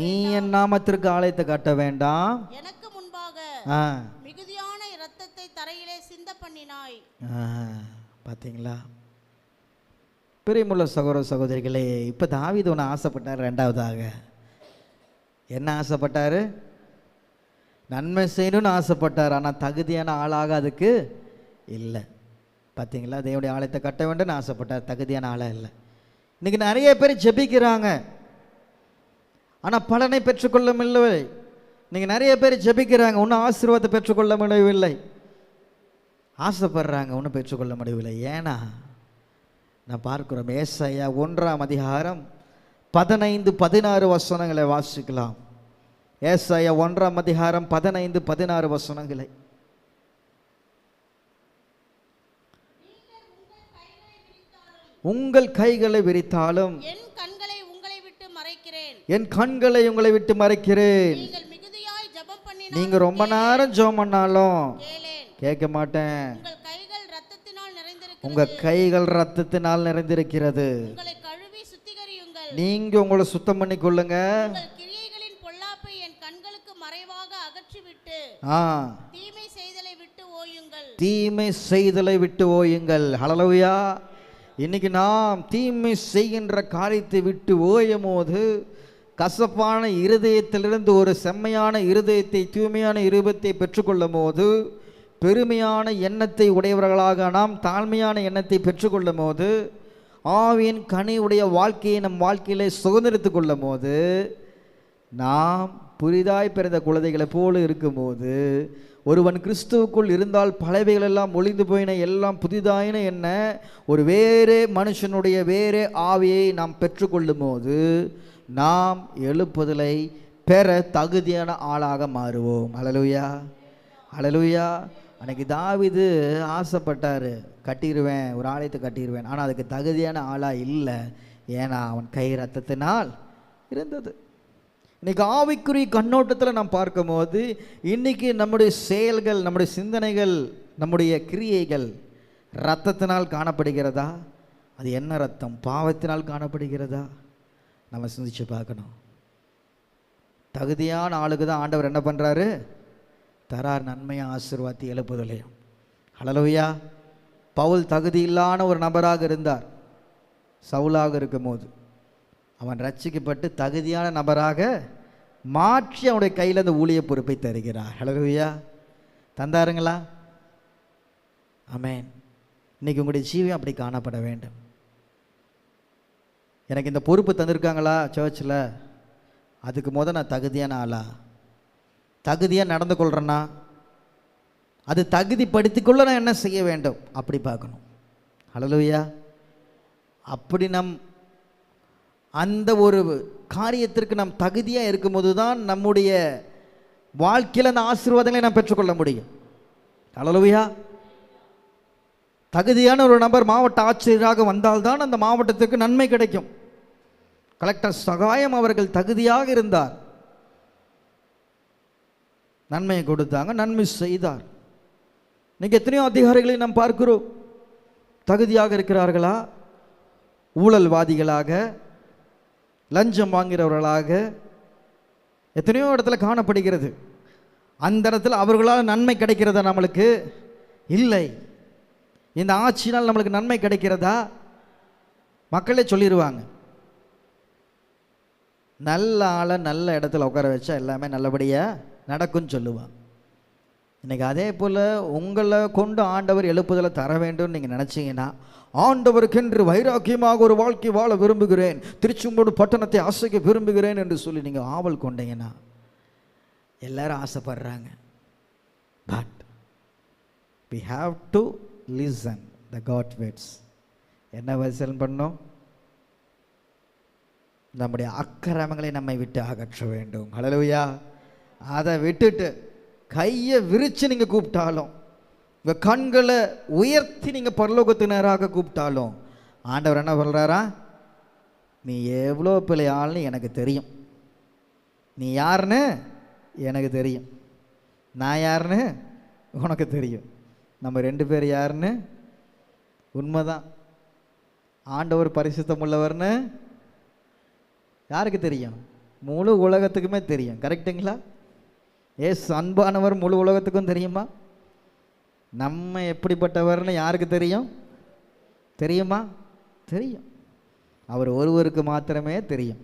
நீ என் நாமத்திற்கு ஆலயத்தை கட்ட வேண்டாம், எனக்கு முன்பாக மிகுதியான இரத்தத்தை தரையிலே சிந்த பண்ணினாய். பாத்தீங்களா பிரியமுள்ள சகோதர சகோதரிகளே, இப்ப தாவீது ஒன்று ஆசைப்பட்டார். ரெண்டாவதாக என்ன ஆசைப்பட்டாரு? நன்மை செய்யணும்னு ஆசைப்பட்டார். ஆனால் தகுதியான ஆளாக அதுக்கு இல்லை. பார்த்தீங்களா, தேவனுடைய ஆலயத்தை கட்ட வேண்டும்னு ஆசைப்பட்டார், தகுதியான ஆளாக இல்லை. இன்னைக்கு நிறைய பேர் ஜெபிக்கிறாங்க, ஆனால் பலனை பெற்றுக்கொள்ள முடியவில்லை. நீங்கள் நிறைய பேர் ஜெபிக்கிறாங்க, ஒன்றும் ஆசீர்வாதத்தை பெற்றுக்கொள்ள முடியவில்லை. ஆசைப்படுறாங்க, ஒன்றும் பெற்றுக்கொள்ள முடியவில்லை. ஏன்னா நான் பார்க்கிறோம், ஏசாயா 1:15-16 வசனங்களை வாசிக்கலாம். ஏசாயா 1:15-16 வசனங்களை. உங்கள் கைகளை விரித்தாலும் என் கண்களை உங்களை விட்டு மறைக்கிறேன். நீங்க ரொம்ப நேரம் ஜெபம் பண்ணாலும் கேட்க மாட்டேன். உங்க கைகள் ரத்தத்தினால் நிறைந்திருக்கிறது. நீங்க உங்களை சுத்தம் பண்ணி கொள்ளுங்க. தீமை செய்தலை விட்டு ஓயுங்கள். ஹல்லேலூயா. இன்னைக்கு நாம் தீமை செய்கின்ற காரியத்தை விட்டு ஓயும் போது கசப்பான இருதயத்திலிருந்து ஒரு செம்மையான இருதயத்தை, தூய்மையான இருதயத்தை பெற்றுக்கொள்ளும் போது, பெருமையான எண்ணத்தை உடையவர்களாக நாம் தாழ்மையான எண்ணத்தை பெற்றுக்கொள்ளும் போது, ஆவியின் கனி உடைய வாழ்க்கையை நம் வாழ்க்கையிலே சுதந்திரித்து கொள்ளும் போது, நாம் புதிதாய் பிறந்த குழந்தைகளை போல இருக்கும்போது, ஒருவன் கிறிஸ்துவுக்குள் இருந்தால் பழையவைகளெல்லாம் ஒளிந்து போயின, எல்லாம் புதிதாயின என்ன ஒரு வேறே மனுஷனுடைய வேறே ஆவியை நாம் பெற்றுக்கொள்ளும் போது நாம் எழுப்புதலை பெற தகுதியான ஆளாக மாறுவோம். ஹல்லேலூயா, ஹல்லேலூயா. அன்னைக்கு தாவீது ஆசைப்பட்டார், கட்டிடுவேன், ஒரு ஆலயத்தை கட்டிடுவேன். ஆனால் அதுக்கு தகுதியான ஆளாக இல்லை. ஏன்னா அவன் கை ரத்தத்தினால் இருந்தது. இன்னைக்கு ஆவிக்குரிய கண்ணோட்டத்தில் நாம் பார்க்கும் போது, இன்னைக்கு நம்முடைய செயல்கள், நம்முடைய சிந்தனைகள், நம்முடைய கிரியைகள் இரத்தத்தினால் காணப்படுகிறதா? அது என்ன ரத்தம்? பாவத்தினால் காணப்படுகிறதா? நம்ம சிந்திச்சு பார்க்கணும். தகுதியான ஆளுக்கு தான் ஆண்டவர் என்ன பண்ணுறாரு? தரார் நன்மையை, ஆசீர்வாதத்தை, எழுப்புதலையும். ஹல்லேலூயா. பவுல் தகுதி இல்லாத ஒரு நபராக இருந்தார். சவுலாக இருக்கும்போது அவன் ரட்சிக்கப்பட்டு தகுதியான நபராக மாற்றி அவனுடைய கையில் அந்த ஊழிய பொறுப்பை தருகிறார். ஹல்லேலூயா. தந்தாருங்களா? ஆமென். இன்னைக்கு உங்களுடைய ஜீவியம் அப்படி காணப்பட வேண்டும். எனக்கு இந்த பொறுப்பு தந்திருக்காங்களா சர்ச்சில்? அதுக்கு நான் தகுதியான ஆளா? தகுதியாக நடந்து கொள்கிறேன்னா அது தகுதிப்படுத்திக்கொள்ள நான் என்ன செய்ய வேண்டும்? அப்படி பார்க்கணும். ஹல்லேலூயா. அப்படி நம் அந்த ஒரு காரியத்திற்கு நாம் தகுதியாக இருக்கும்போது தான் நம்முடைய வாழ்க்கையில் அந்த ஆசீர்வாதங்களை நாம் பெற்றுக்கொள்ள முடியும். ஹல்லேலூயா. தகுதியான ஒரு நபர் மாவட்ட ஆட்சியராக வந்தால்தான் அந்த மாவட்டத்திற்கு நன்மை கிடைக்கும். கலெக்டர் சகாயம் அவர்கள் தகுதியாக இருந்தார், நன்மையை கொடுத்தாங்க, நன்மை செய்தார். இன்னைக்கு எத்தனையோ அதிகாரிகளை நாம் பார்க்கிறோம், தகுதியாக இருக்கிறார்களா? ஊழல்வாதிகளாக, லஞ்சம் வாங்கிறவர்களாக எத்தனையோ இடத்துல காணப்படுகிறது. அந்த இடத்துல அவர்களால் நன்மை கிடைக்கிறதா? நம்மளுக்கு இல்லை. இந்த ஆட்சியினால் நம்மளுக்கு நன்மை கிடைக்கிறதா? மக்களே சொல்லிடுவாங்க. நல்ல ஆளை நல்ல இடத்துல உட்கார வச்சா எல்லாமே நல்லபடியாக நடக்கும்னு சொல்லுவான். இன்றைக்கி அதே போல் உங்களை கொண்டு ஆண்டவர் எழுப்புதலை தர வேண்டும்னு நீங்கள் நினச்சிங்கன்னா, ஆண்டவருக்கென்று வைராக்கியமாக ஒரு வாழ்க்கை வாழ விரும்புகிறேன், திருச்செங்கோடு பட்டணத்தை அசைக்க விரும்புகிறேன் என்று சொல்லி நீங்கள் ஆவல் கொண்டீங்கன்னா எல்லாரும் ஆசைப்படுறாங்க. But we have to listen the God words. என்ன வசனம் பண்ணோம்? நம்முடைய அக்கிரமங்களை நம்மை விட்டு அகற்ற வேண்டும். ஹல்லேலூயா. அதை விட்டுட்டு கையை விரித்து நீங்கள் கூப்பிட்டாலும், உங்கள் கண்களை உயர்த்தி நீங்கள் பரலோகத்தினராக கூப்பிட்டாலும் ஆண்டவர் என்ன சொல்கிறாரா? நீ எவ்வளோ பிள்ளை ஆள்னு எனக்கு தெரியும், நீ யாருன்னு எனக்கு தெரியும், நான் யாருன்னு உனக்கு தெரியும். நம்ம 2 பேர் யாருன்னு உண்மைதான். ஆண்டவர் பரிசுத்தம் உள்ளவர்னு யாருக்கு தெரியும்? முழு உலகத்துக்குமே தெரியும். கரெக்டுங்களா? ஏசு அன்பானவர் முழு உலகத்துக்கும் தெரியுமா? நம்ம எப்படிப்பட்டவர்னு யாருக்கு தெரியும்? தெரியுமா? தெரியும். அவர் ஒருவருக்கு மாத்திரமே தெரியும்.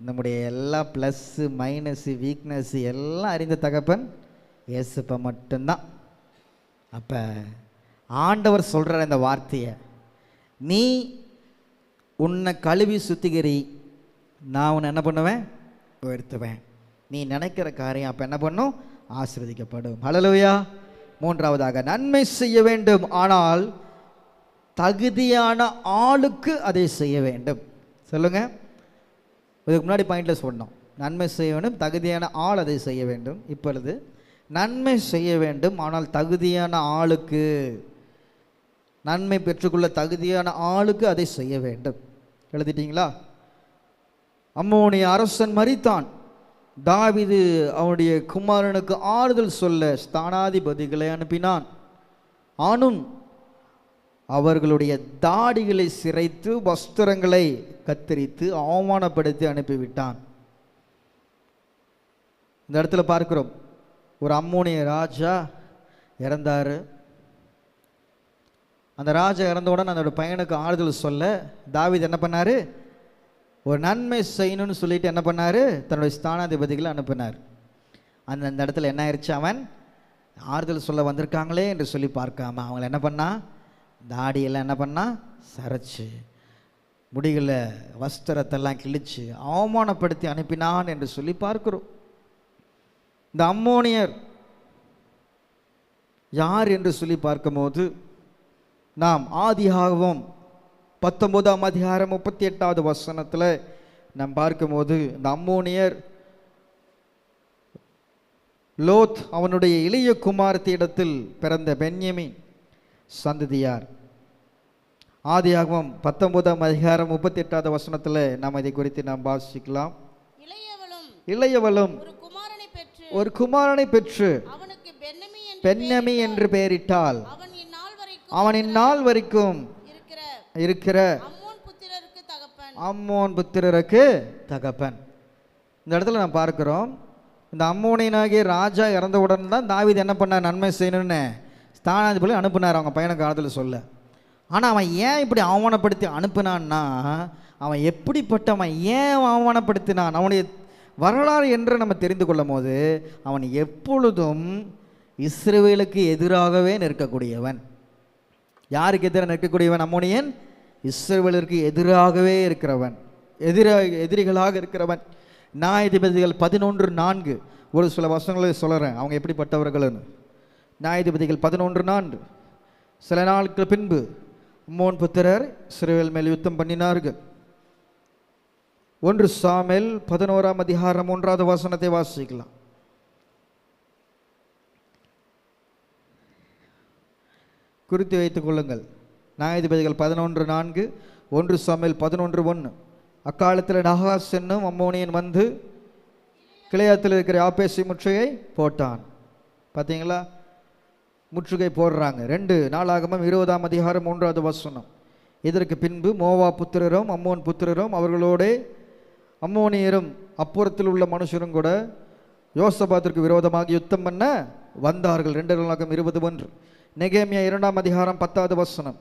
நம்முடைய எல்லா ப்ளஸ்ஸு மைனஸு வீக்னஸ்ஸு எல்லாம் அறிந்த தகப்பன் இயேசுப்பா மட்டும்தான். அப்போ ஆண்டவர் சொல்கிற இந்த வார்த்தையை, நீ உன்னை கழுவி சுத்திகரி, நான் உன்னை என்ன பண்ணுவேன்? உயர்த்துவேன். நீ நினைக்கிற காரியம் அப்போ என்ன பண்ணும்? ஆசீர்வதிக்கப்படும். ஹல்லேலூயா. 3வதாக, நன்மை செய்ய வேண்டும், ஆனால் தகுதியான ஆளுக்கு அதை செய்ய வேண்டும். சொல்லுங்கள். இதுக்கு முன்னாடி பாயிண்டில் சொன்னோம், நன்மை செய்ய வேண்டும், தகுதியான ஆள் அதை செய்ய வேண்டும். இப்பொழுது நன்மை செய்ய வேண்டும், ஆனால் தகுதியான ஆளுக்கு, நன்மை பெற்றுக்கொள்ள தகுதியான ஆளுக்கு அதை செய்ய வேண்டும். எழுதிட்டீங்களா? அம்மோனிய அரசன் மரித்தான். தாவீது அவனுடைய குமாரனுக்கு ஆறுதல் சொல்ல ஸ்தானாதிபதிகளை அனுப்பினான். ஆனும் அவர்களுடைய தாடிகளை சிரைத்து வஸ்திரங்களை கத்தரித்து அவமானப்படுத்தி அனுப்பிவிட்டான். இந்த இடத்துல பார்க்கிறோம், ஒரு அம்மோனிய ராஜா இறந்தார். அந்த ராஜா இறந்தவுடன் அதோட பையனுக்கு ஆறுதல் சொல்ல தாவீது என்ன பண்ணார்? ஒரு நன்மை செய்யணும்னு சொல்லிட்டு என்ன பண்ணார்? தன்னுடைய ஸ்தானாதிபதிகளை அனுப்பினார். அந்த இடத்துல என்ன ஆயிடுச்சு? அவன் ஆறுதல் சொல்ல வந்திருக்காங்களே என்று சொல்லி பார்க்காம அவங்கள என்ன பண்ணா? தாடியெல்லாம் என்ன பண்ணா? சரைச்சு, முடிகளை வஸ்திரத்தெல்லாம் கிழிச்சு அவமானப்படுத்தி அனுப்பினான் என்று சொல்லி பார்க்கிறோம். இந்த அம்மோனியர் யார் என்று சொல்லி பார்க்கும்போது, நாம் ஆதியாகமம் 19ஆம் அதிகாரம் 38வது வசனத்தில் நாம் பார்க்கும்போது, இந்த அம்மோனியர் லோத் அவனுடைய இளைய குமாரத்திடத்தில் பிறந்த பென்யமீன் சந்ததியார். ஆதியாகமம் 19ஆம் அதிகாரம் 38வது வசனத்தில் நாம் இதை குறித்து நாம் வாசிக்கலாம். இளையவளும் ஒரு குமாரனை பெற்று பென்யமீன் என்று பெயரிட்டாள். அவன் இந்நாள் வரைக்கும் இருக்கிற அம்மோன் புத்திரருக்கு தகப்பன். இந்த இடத்துல நாம் பார்க்கிறோம், இந்த அம்மோனியனாகிய ராஜா இறந்தவுடன் தான் தாவீது என்ன பண்ணார்? நன்மை செய்யணும்னு ஸ்தானாதிபதி அனுப்பினார் அவங்க பையனுக்கு ஆறுதல் சொல்ல. ஆனால் அவன் ஏன் இப்படி அவமானப்படுத்தி அனுப்பினான்னா, அவன் எப்படிப்பட்டவன், ஏன் அவமானப்படுத்தினான், அவனுடைய வரலாறு என்று நம்ம தெரிந்து கொள்ளும் போது, அவன் எப்பொழுதும் இஸ்ரவேலுக்கு எதிராகவே நிற்கக்கூடியவன். யாருக்கு எதிராக நிற்கக்கூடியவன்? அம்மோனியன் இஸ்ரவேலருக்கு எதிராகவே இருக்கிறவன், எதிரிகளாக இருக்கிறவன். நியாயாதிபதிகள் 11:4 ஒரு சில வசனங்களை சொல்கிறேன், அவங்க எப்படிப்பட்டவர்கள்னு. நியாயாதிபதிகள் 11:4, சில நாட்கள் பின்பு அம்மோன் புத்திரர் இஸ்ரவேல் மேல் யுத்தம் பண்ணினார்கள். 1 சாமுவேல் 11ஆம் அதிகாரம் 1வது வசனத்தை வாசிக்கலாம். குறித்து வைத்துக் கொள்ளுங்கள். நியாயாதிபதிகள் 11:4, 1 சாமுவேல் 11:1. அக்காலத்தில் நகாஸ் என்னும் அம்மோனியன் வந்து கிளையாத்தில் இருக்கிற ஆபேசி முற்றுகை போட்டான். பார்த்தீங்களா? முற்றுகை போடுறாங்க. 2 நாளாகமம் 20ஆம் அதிகாரம் 3வது வசனம். இதற்கு பின்பு மோவா புத்திரரும் அம்மோன் புத்திரரும் அவர்களோட அம்மோனியரும் அப்புறத்தில் உள்ள மனுஷரும் கூட யோசபாத்திற்கு விரோதமாக யுத்தம் பண்ண வந்தார்கள். 2 நாளாகமம் 20:1. நெகேமியா 2ஆம் அதிகாரம் 10வது வசனம்.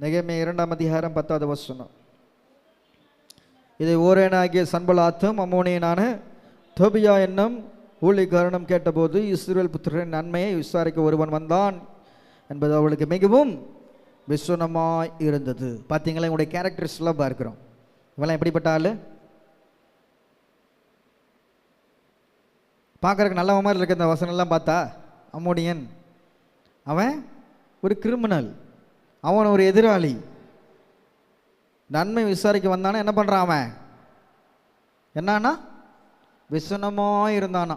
நெகேமியா 2ஆம் அதிகாரம் 10வது வசனம். இதை ஓரேனாகிய சன்பலாத்தும் அம்மோனியனான தோபியா என்னும் ஊழியக்காரனும் கேட்டபோது, இஸ்ரவேல் புத்திரரின் நன்மையை விசாரிக்க ஒருவன் வந்தான் என்பது அவளுக்கு மிகவும் விசுனமாய் இருந்தது. பார்த்தீங்களா, உங்களுடைய கேரக்டர்ஸ்லாம் பார்க்கிறோம். இவெல்லாம் எப்படிப்பட்ட ஆள்? பார்க்கறதுக்கு நல்ல மாதிரி இருக்க இந்த வசனம்லாம் பார்த்தா, அம்மோனியன் அவன் ஒரு கிரிமினல், அவன் ஒரு எதிராளி. நன்மை விசாரிக்க வந்தானா என்ன பண்ணுறான்? அவன் என்னன்னா விசனமாக இருந்தானா.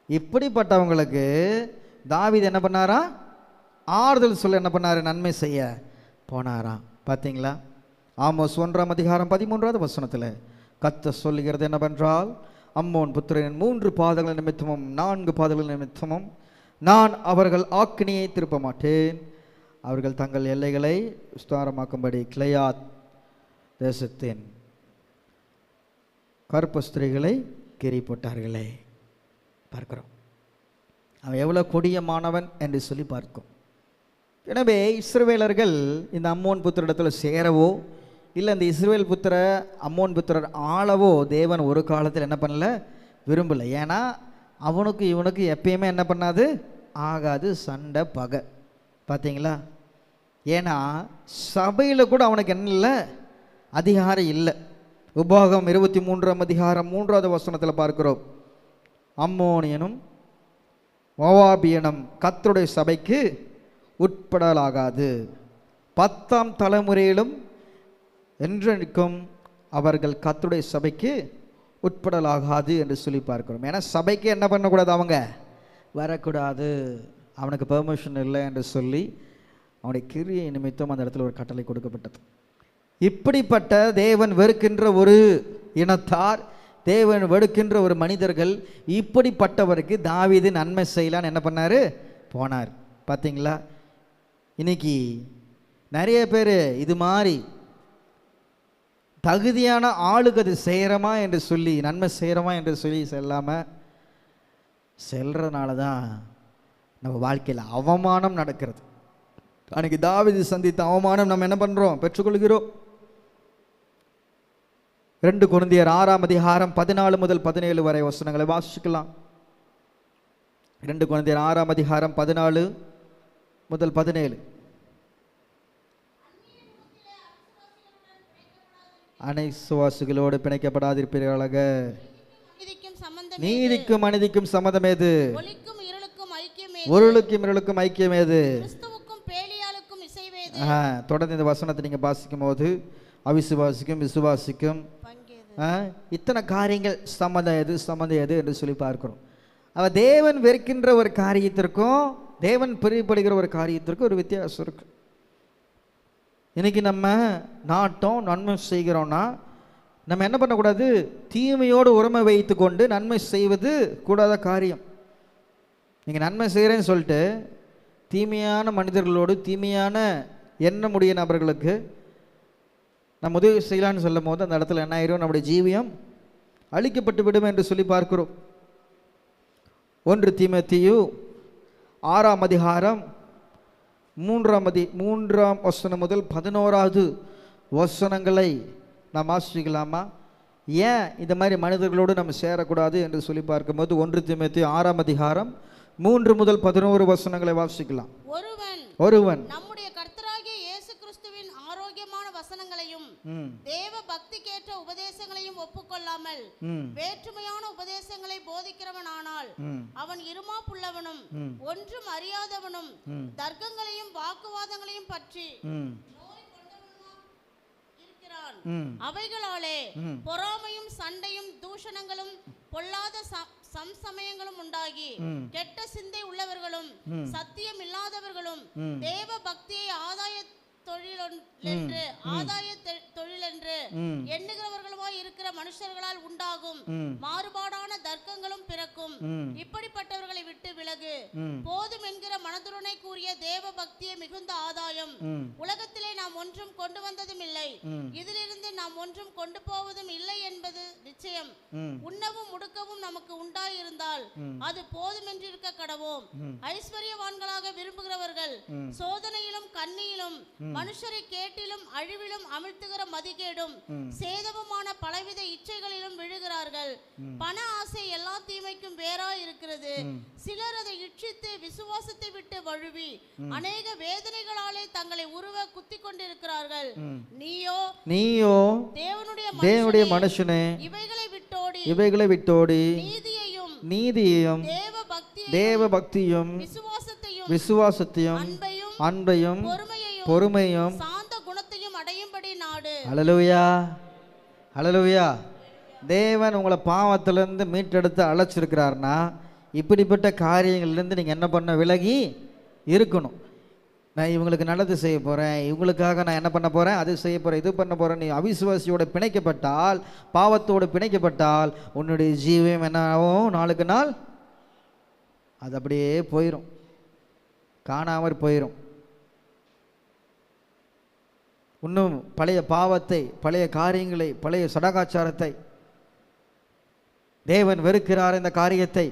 இப்படிப்பட்டவங்களுக்கு தாவீது என்ன பண்ணாரா? ஆறுதல் சொல்ல என்ன பண்ணாரு? நன்மை செய்ய போனாராம். பார்த்தீங்களா? ஆமோஸ் 1ஆம் அதிகாரம் 13வது வசனத்தில் கர்த்தர் சொல்லுகிறது என்னவென்றால், அம்மோன் புத்திரரின் 3 பாதங்கள் நிமித்தமும் 4 பாதங்கள் நிமித்தமும் நான் அவர்கள் ஆக்கினியை திருப்ப மாட்டேன். அவர்கள் தங்கள் எல்லைகளை விஸ்தாரமாக்கும்படி கிளையாத் தேசத்தின் கருப்பு ஸ்திரீகளை கீறி போட்டார்களே. பார்க்கிறோம் அவன் எவ்வளோ கொடியமானவன் என்று சொல்லி பார்க்கும். எனவே இஸ்ரவேலர்கள் இந்த அம்மோன் புத்திரிடத்தில் சேரவோ இல்லை இந்த இஸ்ரவேல் புத்திர அம்மோன் புத்திரர் ஆளவோ தேவன் ஒரு காலத்தில் என்ன பண்ணல? விரும்பலை. ஏன்னா அவனுக்கு இவனுக்கு எப்பயுமே என்ன பண்ணாது? ஆகாது, சண்டை பகை. பார்த்தீங்களா? ஏன்னா சபையில் கூட அவனுக்கு என்ன இல்லை? அதிகாரம் இல்லை. உபாகம் 23ஆம் அதிகாரம் 3வது வசனத்தில் பார்க்கிறோம், அம்மோனியனும் மோவாபியனும் கர்த்தருடைய சபைக்கு உட்படலாகாது, 10ஆம் தலைமுறையிலும் என்றென்றைக்கும் அவர்கள் கர்த்தருடைய சபைக்கு உட்படலாகாது என்று சொல்லி பார்க்கிறோம். ஏன்னா சபைக்கு என்ன பண்ணக்கூடாது? அவங்க வரக்கூடாது, அவனுக்கு பெர்மிஷன் இல்லை என்று சொல்லி அவனுடைய கிரியை நிமித்தம் அந்த இடத்துல ஒரு கட்டளை கொடுக்கப்பட்டது. இப்படிப்பட்ட தேவன் வெறுக்கின்ற ஒரு இனத்தார், தேவன் வெறுக்கின்ற ஒரு மனிதர்கள், இப்படிப்பட்டவருக்கு தாவீது நன்மை செய்யலான்னு என்ன பண்ணார்? போனார். பார்த்தீங்களா? இன்னைக்கு நிறைய பேர் இது மாதிரி தகுதியான ஆளுக்கு அது செய்கிறோமா என்று சொல்லி, நன்மை செய்கிறோமா என்று சொல்லி செல்லாமல் செல்றதுனால தான் நம்ம வாழ்க்கையில் அவமானம் நடக்கிறது. அன்றைக்கி தாவீது சந்தித்த அவமானம் நம்ம என்ன பண்ணுறோம்? பெற்றுக்கொள்கிறோம். 2 கொரிந்தியர் 6ஆம் அதிகாரம் 14 முதல் 17 வரை வசனங்களை வாசிக்கலாம். 2 கொரிந்தியர் 6ஆம் அதிகாரம் 14 முதல் 17. அனைசுவாசிகளோடு பிணைக்கப்படாதிருப்பீர்களாக. நீதிக்கும் அநீதிக்கும் சம்மதம் ஏது? ஒருளுக்கும் இருளுக்கும் ஐக்கியம் ஏது? தொடர்ந்து இந்த வசனத்தை நீங்கள் வாசிக்கும் போது அவிசுவாசிக்கும் விசுவாசிக்கும் இத்தனை காரியங்கள் சம்மதம் எது என்று சொல்லி பார்க்கிறோம். அவ தேவன் வெறுக்கின்ற ஒரு காரியத்திற்கும் தேவன் பிரியப்படுகிற ஒரு காரியத்திற்கும் ஒரு வித்தியாசம் இருக்கு. இன்னைக்கு நம்ம நாட்டம் நன்மை செய்கிறோம்னா நம்ம என்ன பண்ணக்கூடாது? தீமையோடு உரிமை வைத்து கொண்டு நன்மை செய்வது கூடாத காரியம். நீங்கள் நன்மை செய்கிறேன்னு சொல்லிட்டு தீமையான மனிதர்களோடு தீமையான எண்ணமுடைய நபர்களுக்கு நம்ம உதவி செய்யலான்னு சொல்லும் போது அந்த இடத்துல என்ன ஆயிரும்? நம்முடைய ஜீவியம் அழிக்கப்பட்டு விடும் என்று சொல்லி பார்க்கிறோம். 1 தீமோத்தேயு 6ஆம் அதிகாரம் 3ஆம் வசனம் முதல் 11வது வசனங்களை நாம் வாசிக்கலாமா? ஏன் இந்த மாதிரி மனிதர்களோடு நம்ம சேரக்கூடாது என்று சொல்லி பார்க்கும்போது 1 தீமோத்தேயு 6ஆம் அதிகாரம் 3 முதல் 11 வசனங்களை வாசிக்கலாம். ஒருவன் நம்முடைய கர்த்தராகிய இயேசு கிறிஸ்துவின் ஆரோக்கியமான வசனங்களையும் தேவ பக்திக்கேற்ற உபதேசங்களையும் ஒப்புக்கொள்ளாமல் வேற்றுமையான உபதேசங்களை போதிக்கிறவனானால் அவன் இருமாப்புள்ளவனும் ஒன்றும் அறியாதவனும் தர்க்கங்களையும் வாக்குவாதங்களையும் பற்றி அவைகளாலே பொறாமையும் சண்டையும் தூஷணங்களும் பொல்லாத சமயங்களும் உண்டாகி கெட்ட சிந்தை உள்ளவர்களும் சத்தியம் இல்லாதவர்களும் தேவ பக்தியை ஆதாய தொழிலென்று எண்ணுகிறவர்களுமாய் இருக்கிற மனுஷர்களால் உண்டாகும் மாறுபாடான தர்க்கங்களும் பிறக்கும். இப்படிப்பட்டவர்களை விட்டு விலகு. போதும் என்கிற மனதுருனை கூறிய தேவ பக்தியை மிகுந்த ஆதாயம். உலகத்திலே நாம் ஒன்றும் கொண்டு வந்ததும் இல்லை, இதிலிருந்து நாம் ஒன்றும் கொண்டு போவதும் இல்லை என்பது நிச்சயம். உண்ணவும் உடுக்கவும் நமக்கு உண்டாயிருந்தால் அது போதுமென்றிருக்க கடவோம். ஐஸ்வர்யவான்களாக விரும்புகிறவர்கள் சோதனையிலும் கண்ணியிலும் மனுஷரை கேட்டிலும் அழிவிலும் அமிழ்த்துகிற மதிகேடும் சேதமுமான பலவித இச்சைகளிலும் விழுகிறார்கள். பண ஆசை எல்லா தீமைக்கும் வேறாய் இருக்கிறது. சிலர் அதை இச்சித்து விசுவாசத்தை விட்டு வழுவி அநேக வேதனைகளாலே தங்களை உருவ குத்திக் கொண்டிருக்கிறார்கள். நீயோ தேவனுடைய மனுஷனே, இவைகளை விட்டோடி நீதியையும் தேவ பக்தியும் விசுவாசத்தையும் அன்பையும் பொறுமையும் சாந்த குணத்தையும் அடையும்படி நாடு. ஹல்லேலூயா, ஹல்லேலூயா. தேவன் உங்களை பாவத்திலிருந்து மீட்டெடுத்து அழைச்சிருக்கிறார்னா இப்படிப்பட்ட காரியங்கள்லேருந்து நீங்கள் என்ன பண்ண விலகி இருக்கணும். நான் இவங்களுக்கு நல்லது செய்ய போகிறேன், இவங்களுக்காக நான் என்ன பண்ண போகிறேன், அது செய்ய போகிறேன், இது பண்ண போகிறேன். நீ அவிசுவாசியோடு பிணைக்கப்பட்டால், பாவத்தோடு பிணைக்கப்பட்டால் உன்னுடைய ஜீவம் என்ன ஆகும், நாளுக்கு நாள் அது அப்படியே போயிடும், காணாமற் போயிடும். இன்னும் பழைய பாவத்தை, பழைய காரியங்களை, பழைய சடகாச்சாரத்தை, தேவன் வெறுக்கிறார் இந்த காரியத்தை.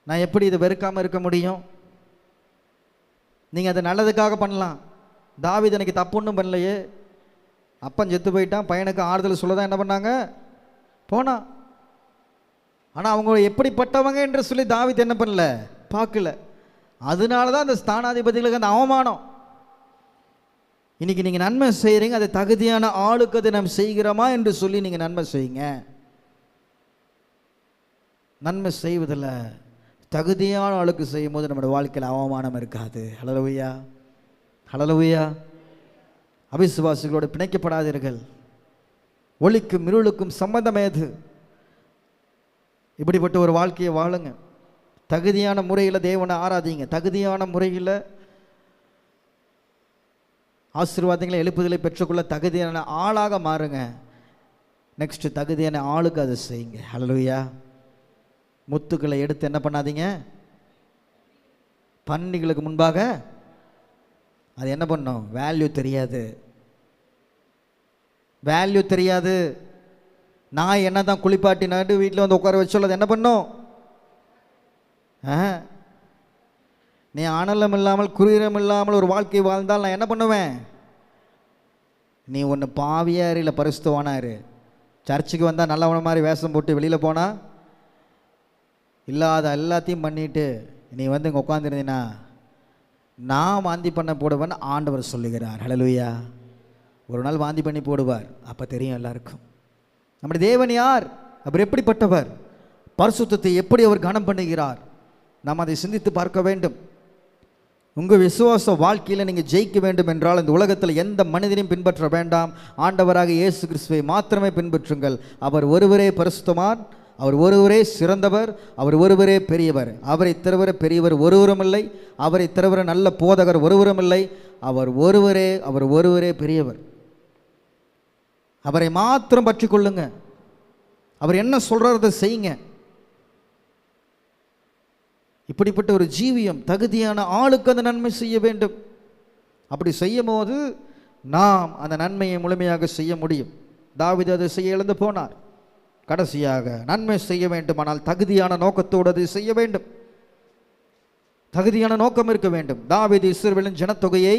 நான் எப்படி இதை வெறுக்காமல் இருக்க முடியும்? நீங்கள் அதை நல்லதுக்காக பண்ணலாம். தாவீது எனக்கு தப்பு ஒன்றும் பண்ணலையே, அப்பன் செத்து போயிட்டான், பையனுக்கு ஆறுதல் சொல்ல தான் என்ன பண்ணாங்க, போனான். ஆனால் அவங்க எப்படிப்பட்டவங்க என்று சொல்லி தாவீது என்ன பண்ணல, பார்க்கல. அதனால தான் அந்த ஸ்தானாதிபதிகளுக்கு அந்த அவமானம். இன்னைக்கு நீங்கள் நன்மை செய்கிறீங்க, அது தகுதியான ஆளுக்கு அதை நம்ம செய்கிறோமா என்று சொல்லி நீங்கள் நன்மை செய்யுங்க. நன்மை செய்வதில் தகுதியான ஆளுக்கு செய்யும் போது நம்முடைய வாழ்க்கையில் அவமானம் இருக்காது. ஹல்லேலூயா, ஹல்லேலூயா. அவிசுவாசிகளோடு பிணைக்கப்படாதீர்கள். ஒளிக்கும் இருளுக்கும் சம்பந்தம் ஏது? இப்படிப்பட்ட ஒரு வாழ்க்கையை வாழுங்க. தகுதியான முறையில் தேவனை ஆராதிங்க. தகுதியான முறையில் ஆசீர்வாதங்களை எழுப்புதலை பெற்றுக்கொள்ள தகுதியான ஆளாக மாறுங்க. நெக்ஸ்ட் தகுதியான ஆளுக்கு அதை செய்யுங்க. ஹல்லேலூயா. முத்துக்களை எடுத்து என்ன பண்ணாதீங்க, பன்னிகளுக்கு முன்பாக அது என்ன பண்ணும், வேல்யூ தெரியாது, வேல்யூ தெரியாது. நான் என்ன தான் குளிப்பாட்டி நடு வீட்டில் வந்து உட்கார வச்சோல்ல, அது என்ன பண்ணும்? நீ அனலம் இல்லாமல் குரீரம் இல்லாமல் ஒரு வாழ்க்கை வாழ்ந்தால் நான் என்ன பண்ணுவேன்? நீ ஒன்று பாவியார் இல்லை பரிசுத்தவானாரு. சர்ச்சுக்கு வந்தால் நல்லவன மாதிரி வேஷம் போட்டு வெளியில் போனால் இல்லாத எல்லாத்தையும் பண்ணிட்டு நீ வந்து இங்கே உட்காந்துருந்தீன்னா நான் வாந்தி பண்ண போடுவேன்னு ஆண்டவர் சொல்லுகிறார். ஹல்லேலூயா. ஒரு நாள் வாந்தி பண்ணி போடுவார், அப்போ தெரியும் எல்லாருக்கும் நம்முடைய தேவன் யார், அவர் எப்படிப்பட்டவர், பரிசுத்தத்தை எப்படி அவர் கனம் பண்ணுகிறார். நாம் அதை சிந்தித்து பார்க்க வேண்டும். உங்கள் விசுவாச வாழ்க்கையில் நீங்கள் ஜெயிக்க வேண்டும் என்றால் இந்த உலகத்தில் எந்த மனிதனையும் பின்பற்ற வேண்டாம். ஆண்டவராக இயேசு கிறிஸ்துவை மாத்திரமே பின்பற்றுங்கள். அவர் ஒருவரே பரிசுத்தமான், அவர் ஒருவரே சிறந்தவர், அவர் ஒருவரே பெரியவர். அவரை தவிர பெரியவர் ஒருவரும் இல்லை, அவரை தவிர நல்ல போதகர் ஒருவரும் இல்லை. அவர் ஒருவரே பெரியவர். அவரை மாத்திரம் பற்றி கொள்ளுங்க. அவர் என்ன சொல்றதை செய்யுங்க. இப்படிப்பட்ட ஒரு ஜீவியம் தகுதியான ஆளுக்கு அந்த நன்மை செய்ய வேண்டும். அப்படி செய்யும் போது நாம் அந்த நன்மையை முழுமையாக செய்ய முடியும். தாவீது அதை செய்ய இழந்து போனார். கடைசியாக நன்மை செய்ய வேண்டுமானால் தகுதியான நோக்கத்தோடு அதை செய்ய வேண்டும். தகுதியான நோக்கம் இருக்க வேண்டும். தாவீது இஸ்ரவேலின் ஜனத்தொகையை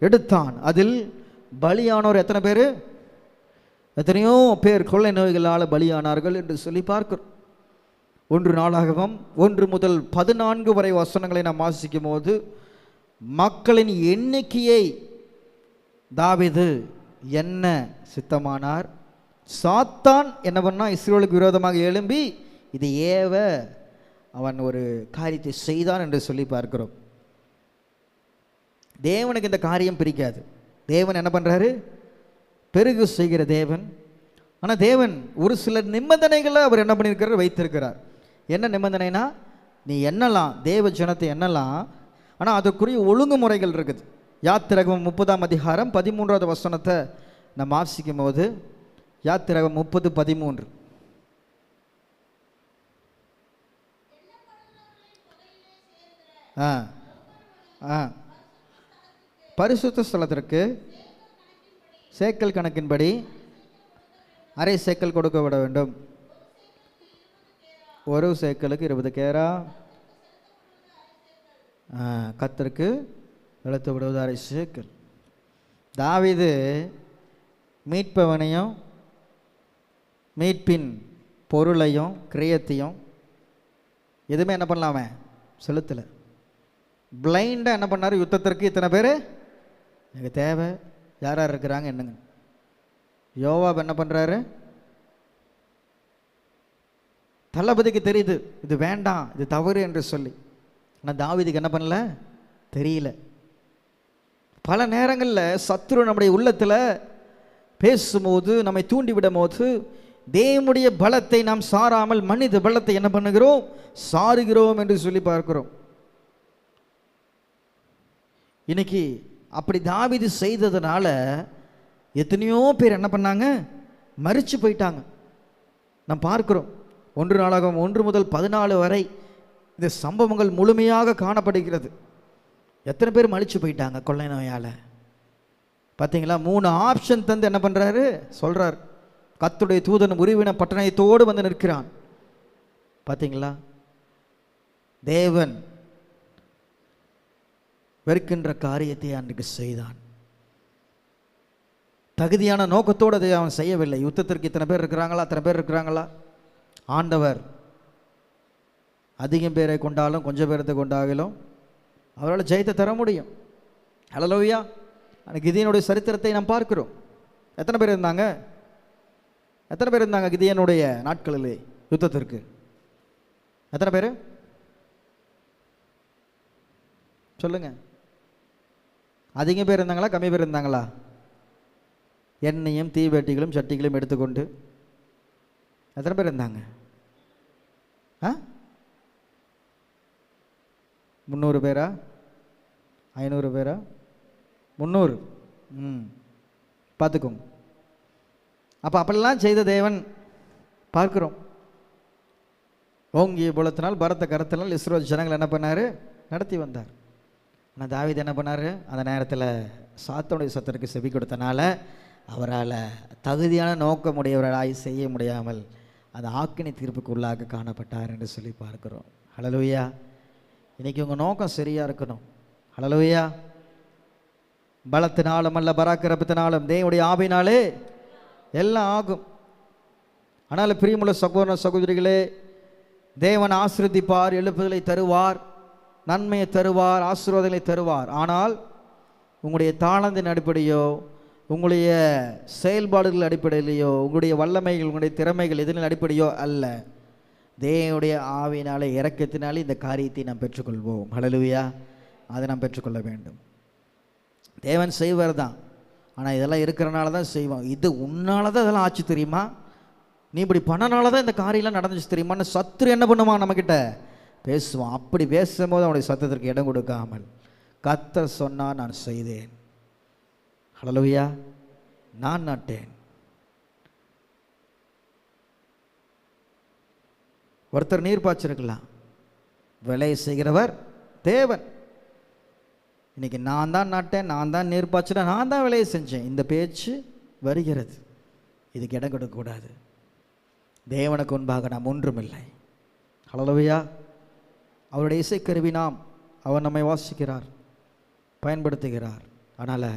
எடுத்தான். அதில் பலியானோர் எத்தனை பேர்? எத்தனையோ பேர் கொள்ளை நோய்களால் பலியானார்கள் என்று சொல்லி பார்க்கிறோம். 1 நாளாகமம் 1 முதல் 14 வரை வசனங்களை நாம் வாசிக்கும் போது மக்களின் எண்ணிக்கையை தாவீது என்ன சித்தமானார். சாத்தான் என்ன பண்ணா, இஸ்ரவேலுக்கு விரோதமாக எழும்பி இது ஏவ அவன் ஒரு காரியத்தை செய்தான் என்று சொல்லி பார்க்கிறோம். தேவனுக்கு இந்த காரியம் பிரிக்காது. தேவன் என்ன பண்ணுறாரு? பெருகு செய்கிற தேவன். ஆனால் தேவன் ஒரு சில நிபந்தனைகளை அவர் என்ன பண்ணியிருக்கிறார், வைத்திருக்கிறார். என்ன நிபந்தனைனா, நீ எண்ணலாம், தேவ ஜனத்தை எண்ணலாம், ஆனால் அதற்குரிய ஒழுங்குமுறைகள் இருக்குது. யாத்திராகமம் 30ஆம் அதிகாரம் 13வது வசனத்தை நம்ம வாசிக்கும் போது, யாத்திராகமம் 30:13 ஆ ஆ பரிசுத்த ஸ்தலத்திற்கு சேக்கல் கணக்கின்படி அரை சேக்கல் கொடுக்க விட வேண்டும். ஒரு சேக்கலுக்கு 20 கேரா. கர்த்தருக்கு செலுத்த விடுவது அரை சேக்கல். தாவீது மீட்பவனையும் மீட்பின் பொருளையும் கிரியத்தையும் எதுவுமே என்ன பண்ணலாமே செலுத்தலை. பிளைண்டாக என்ன பண்ணார்? யுத்தத்திற்கு இத்தனை பேர் எனக்கு தேவை, யார் யார் இருக்கிறாங்க என்னங்க. யோவாப் என்ன பண்ணுறாரு? தளபதிக்கு தெரியுது இது வேண்டாம், இது தவறு என்று சொல்லி. ஆனால் தாவீதுக்கு என்ன பண்ணல தெரியல. பல நேரங்களில் சத்துரு நம்முடைய உள்ளத்தில் பேசும்போது, நம்மை தூண்டிவிடும் போது, தேவனுடைய பலத்தை நாம் சாராமல் மனித பலத்தை என்ன பண்ணுகிறோம்? சாருகிறோம் என்று சொல்லி பார்க்கிறோம். இன்னைக்கு அப்படி தாவீது செய்ததுனால எத்தனையோ பேர் என்ன பண்ணாங்க? மரிச்சு போயிட்டாங்க. நாம் பார்க்கிறோம். 1 நாளாகமம் 1 முதல் 14 வரை இந்த சம்பவங்கள் முழுமையாக காணப்படுகிறது. எத்தனை பேர் மலிச்சு போயிட்டாங்க கொள்ளை நோயால்? பார்த்தீங்களா? 3 ஆப்ஷன் தந்து என்ன பண்ணுறாரு? சொல்கிறார், கர்த்தருடைய தூதன் உருவின பட்டணத்தோடு வந்து நிற்கிறான். பார்த்தீங்களா? தேவன் வெறுக்கின்ற காரியத்தை அன்றைக்கு செய்தான். தகுதியான நோக்கத்தோடு அதை அவன் செய்யவில்லை. யுத்தத்திற்கு இத்தனை பேர் இருக்கிறாங்களா, அத்தனை பேர் இருக்கிறாங்களா? ஆண்டவர் அதிகம் பேரை கொண்டாலும் கொஞ்சம் பேரத்தை கொண்டாலும் அவரால் ஜெயத்தை தர முடியும். ஹல்லேலூயா. கிதியோனுடைய சரித்திரத்தை நாம் பார்க்கிறோம். எத்தனை பேர் இருந்தாங்க? எத்தனை பேர் இருந்தாங்க கிதியோனுடைய நாட்களிலே யுத்தத்திற்கு? எத்தனை பேர் சொல்லுங்க? அதிகம் பேர் இருந்தாங்களா, கம்மி பேர் இருந்தாங்களா? எண்ணெயும் தீவெட்டிகளும் சட்டிகளும் எடுத்துக்கொண்டு எத்தனை பேர் இருந்தாங்க? 300 பேரா? 500 பேரா? 300. பார்த்துக்கோங்க. அப்போ அப்படிலாம் செய்த தேவன் பார்க்கிறோம். ஓங்கிய புலத்தினால் பரத்த கரத்தினால் இஸ்ரவேல் ஜனங்கள் என்ன பண்ணார்? நடத்தி வந்தார். ஆனால் தாவீது என்ன பண்ணார்? அந்த நேரத்தில் சாத்தானுடைய சத்தருக்கு செவி கொடுத்தனால அவரால் தகுதியான நோக்கமுடையவராய் செய்ய முடியாமல் அந்த ஆக்கினை தீர்ப்புக்கு உள்ளாக காணப்பட்டார் என்று சொல்லி பார்க்கிறோம். ஹல்லேலூயா. இன்றைக்கி உங்கள் நோக்கம் சரியாக இருக்கணும். ஹல்லேலூயா. பலத்தினாலும் அல்ல பராக்கிரமத்தினாலும் தேவனுடைய ஆவினாலே எல்லாம் ஆகும். ஆனால் பிரியமுள்ள சகோதர சகோதரிகளே, தேவன் ஆசீர்வதிப்பார், எழுப்புதலை தருவார், நன்மையை தருவார், ஆசீர்வாதங்களை தருவார். ஆனால் உங்களுடைய தாளந்தின் அடிப்படையோ, உங்களுடைய செயல்பாடுகள் அடிப்படையிலையோ, உங்களுடைய வல்லமைகள், உங்களுடைய திறமைகள் இதன் அடிப்படையோ அல்ல. தேவனுடைய ஆவியினாலே இரக்கத்தினாலே இந்த காரியத்தை நாம் பெற்றுக்கொள்வோம். ஹல்லேலூயா. அதை நாம் பெற்றுக்கொள்ள வேண்டும். தேவன் செய்வார் தான், ஆனால் இதெல்லாம் இருக்கிறனால தான் செய்வோம். இது உன்னால தான் இதெல்லாம் ஆச்சு தெரியுமா, நீ இப்படி பண்ணனால தான் இந்த காரியம்லாம் நடந்துச்சு தெரியுமான்னு சத்துரு என்ன பண்ணுவான்? நம்மக்கிட்ட பேசுவான். அப்படி பேசும்போது அவனுடைய சத்தத்திற்கு இடம் கொடுக்காமல் கர்த்தர் சொன்னால் நான் செய்தேன். ஹல்லேலூயா. நான் நட்டேன். ஒருத்தர் நீர் பாய்ச்சிருக்கலாம், விளைய செய்கிறவர் தேவன். இன்னைக்கு நான் தான் நட்டேன், நான் தான் நீர் பாய்ச்சினேன், நான் தான் விளைய செஞ்சேன், இந்த பேச்சு வருகிறது. இதுக்கு இடம் கொடுக்கக்கூடாது. தேவனுக்கு முன்பாக நாம் ஒன்றுமில்லை. ஹல்லேலூயா. அவருடைய இசைக்கருவி நாம். அவர் நம்மை வாசிக்கிறார், பயன்படுத்துகிறார். அதனால்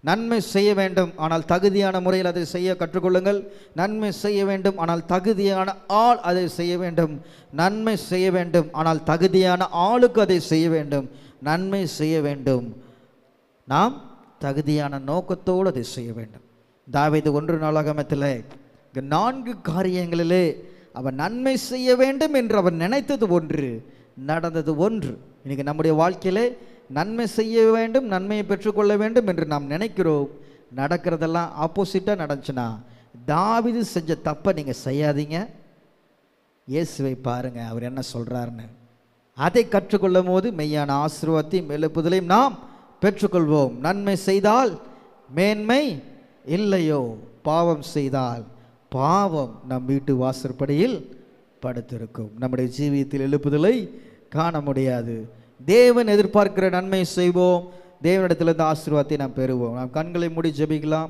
நன்மை செய்ய வேண்டும், ஆனால் தகுதியான முறையில் அதை செய்ய கற்றுக்கொள்ளுங்கள். நன்மை செய்ய வேண்டும், ஆனால் தகுதியான ஆள் அதை செய்ய வேண்டும். நன்மை செய்ய வேண்டும், ஆனால் தகுதியான ஆளுக்கு அதை செய்ய வேண்டும். நன்மை செய்ய வேண்டும், நாம் தகுதியான நோக்கத்தோடு அதை செய்ய வேண்டும். தாவீது 1 நாளாகமத்தில் 4 காரியங்களிலே அவன் நன்மை செய்ய வேண்டும் என்று அவன் நினைத்தது ஒன்று, நடந்தது ஒன்று. இன்றைக்கி நம்முடைய வாழ்க்கையிலே நன்மை செய்ய வேண்டும், நன்மையை பெற்றுக்கொள்ள வேண்டும் என்று நாம் நினைக்கிறோம். நடக்கிறதெல்லாம் ஆப்போசிட்டாக நடந்துச்சுன்னா தாவீது செஞ்ச தப்பை நீங்கள் செய்யாதீங்க. இயேசுவை பாருங்கள், அவர் என்ன சொல்கிறாருன்னு. அதை கற்றுக்கொள்ளும் போது மெய்யான ஆசீர்வாதத்தையும் எழுப்புதலையும் நாம் பெற்றுக்கொள்வோம். நன்மை செய்தால் மேன்மை இல்லையோ, பாவம் செய்தால் பாவம் நம் வீட்டு வாசற்படியில் படுத்திருக்கும். நம்முடைய ஜீவியத்தில் எழுப்புதலை காண முடியாது. தேவன் எதிர்பார்க்கிற நன்மை செய்வோம், தேவனிடத்திலிருந்து ஆசீர்வாதத்தை நாம் பெறுவோம். நாம் கண்களை மூடி ஜெபிக்கலாம்.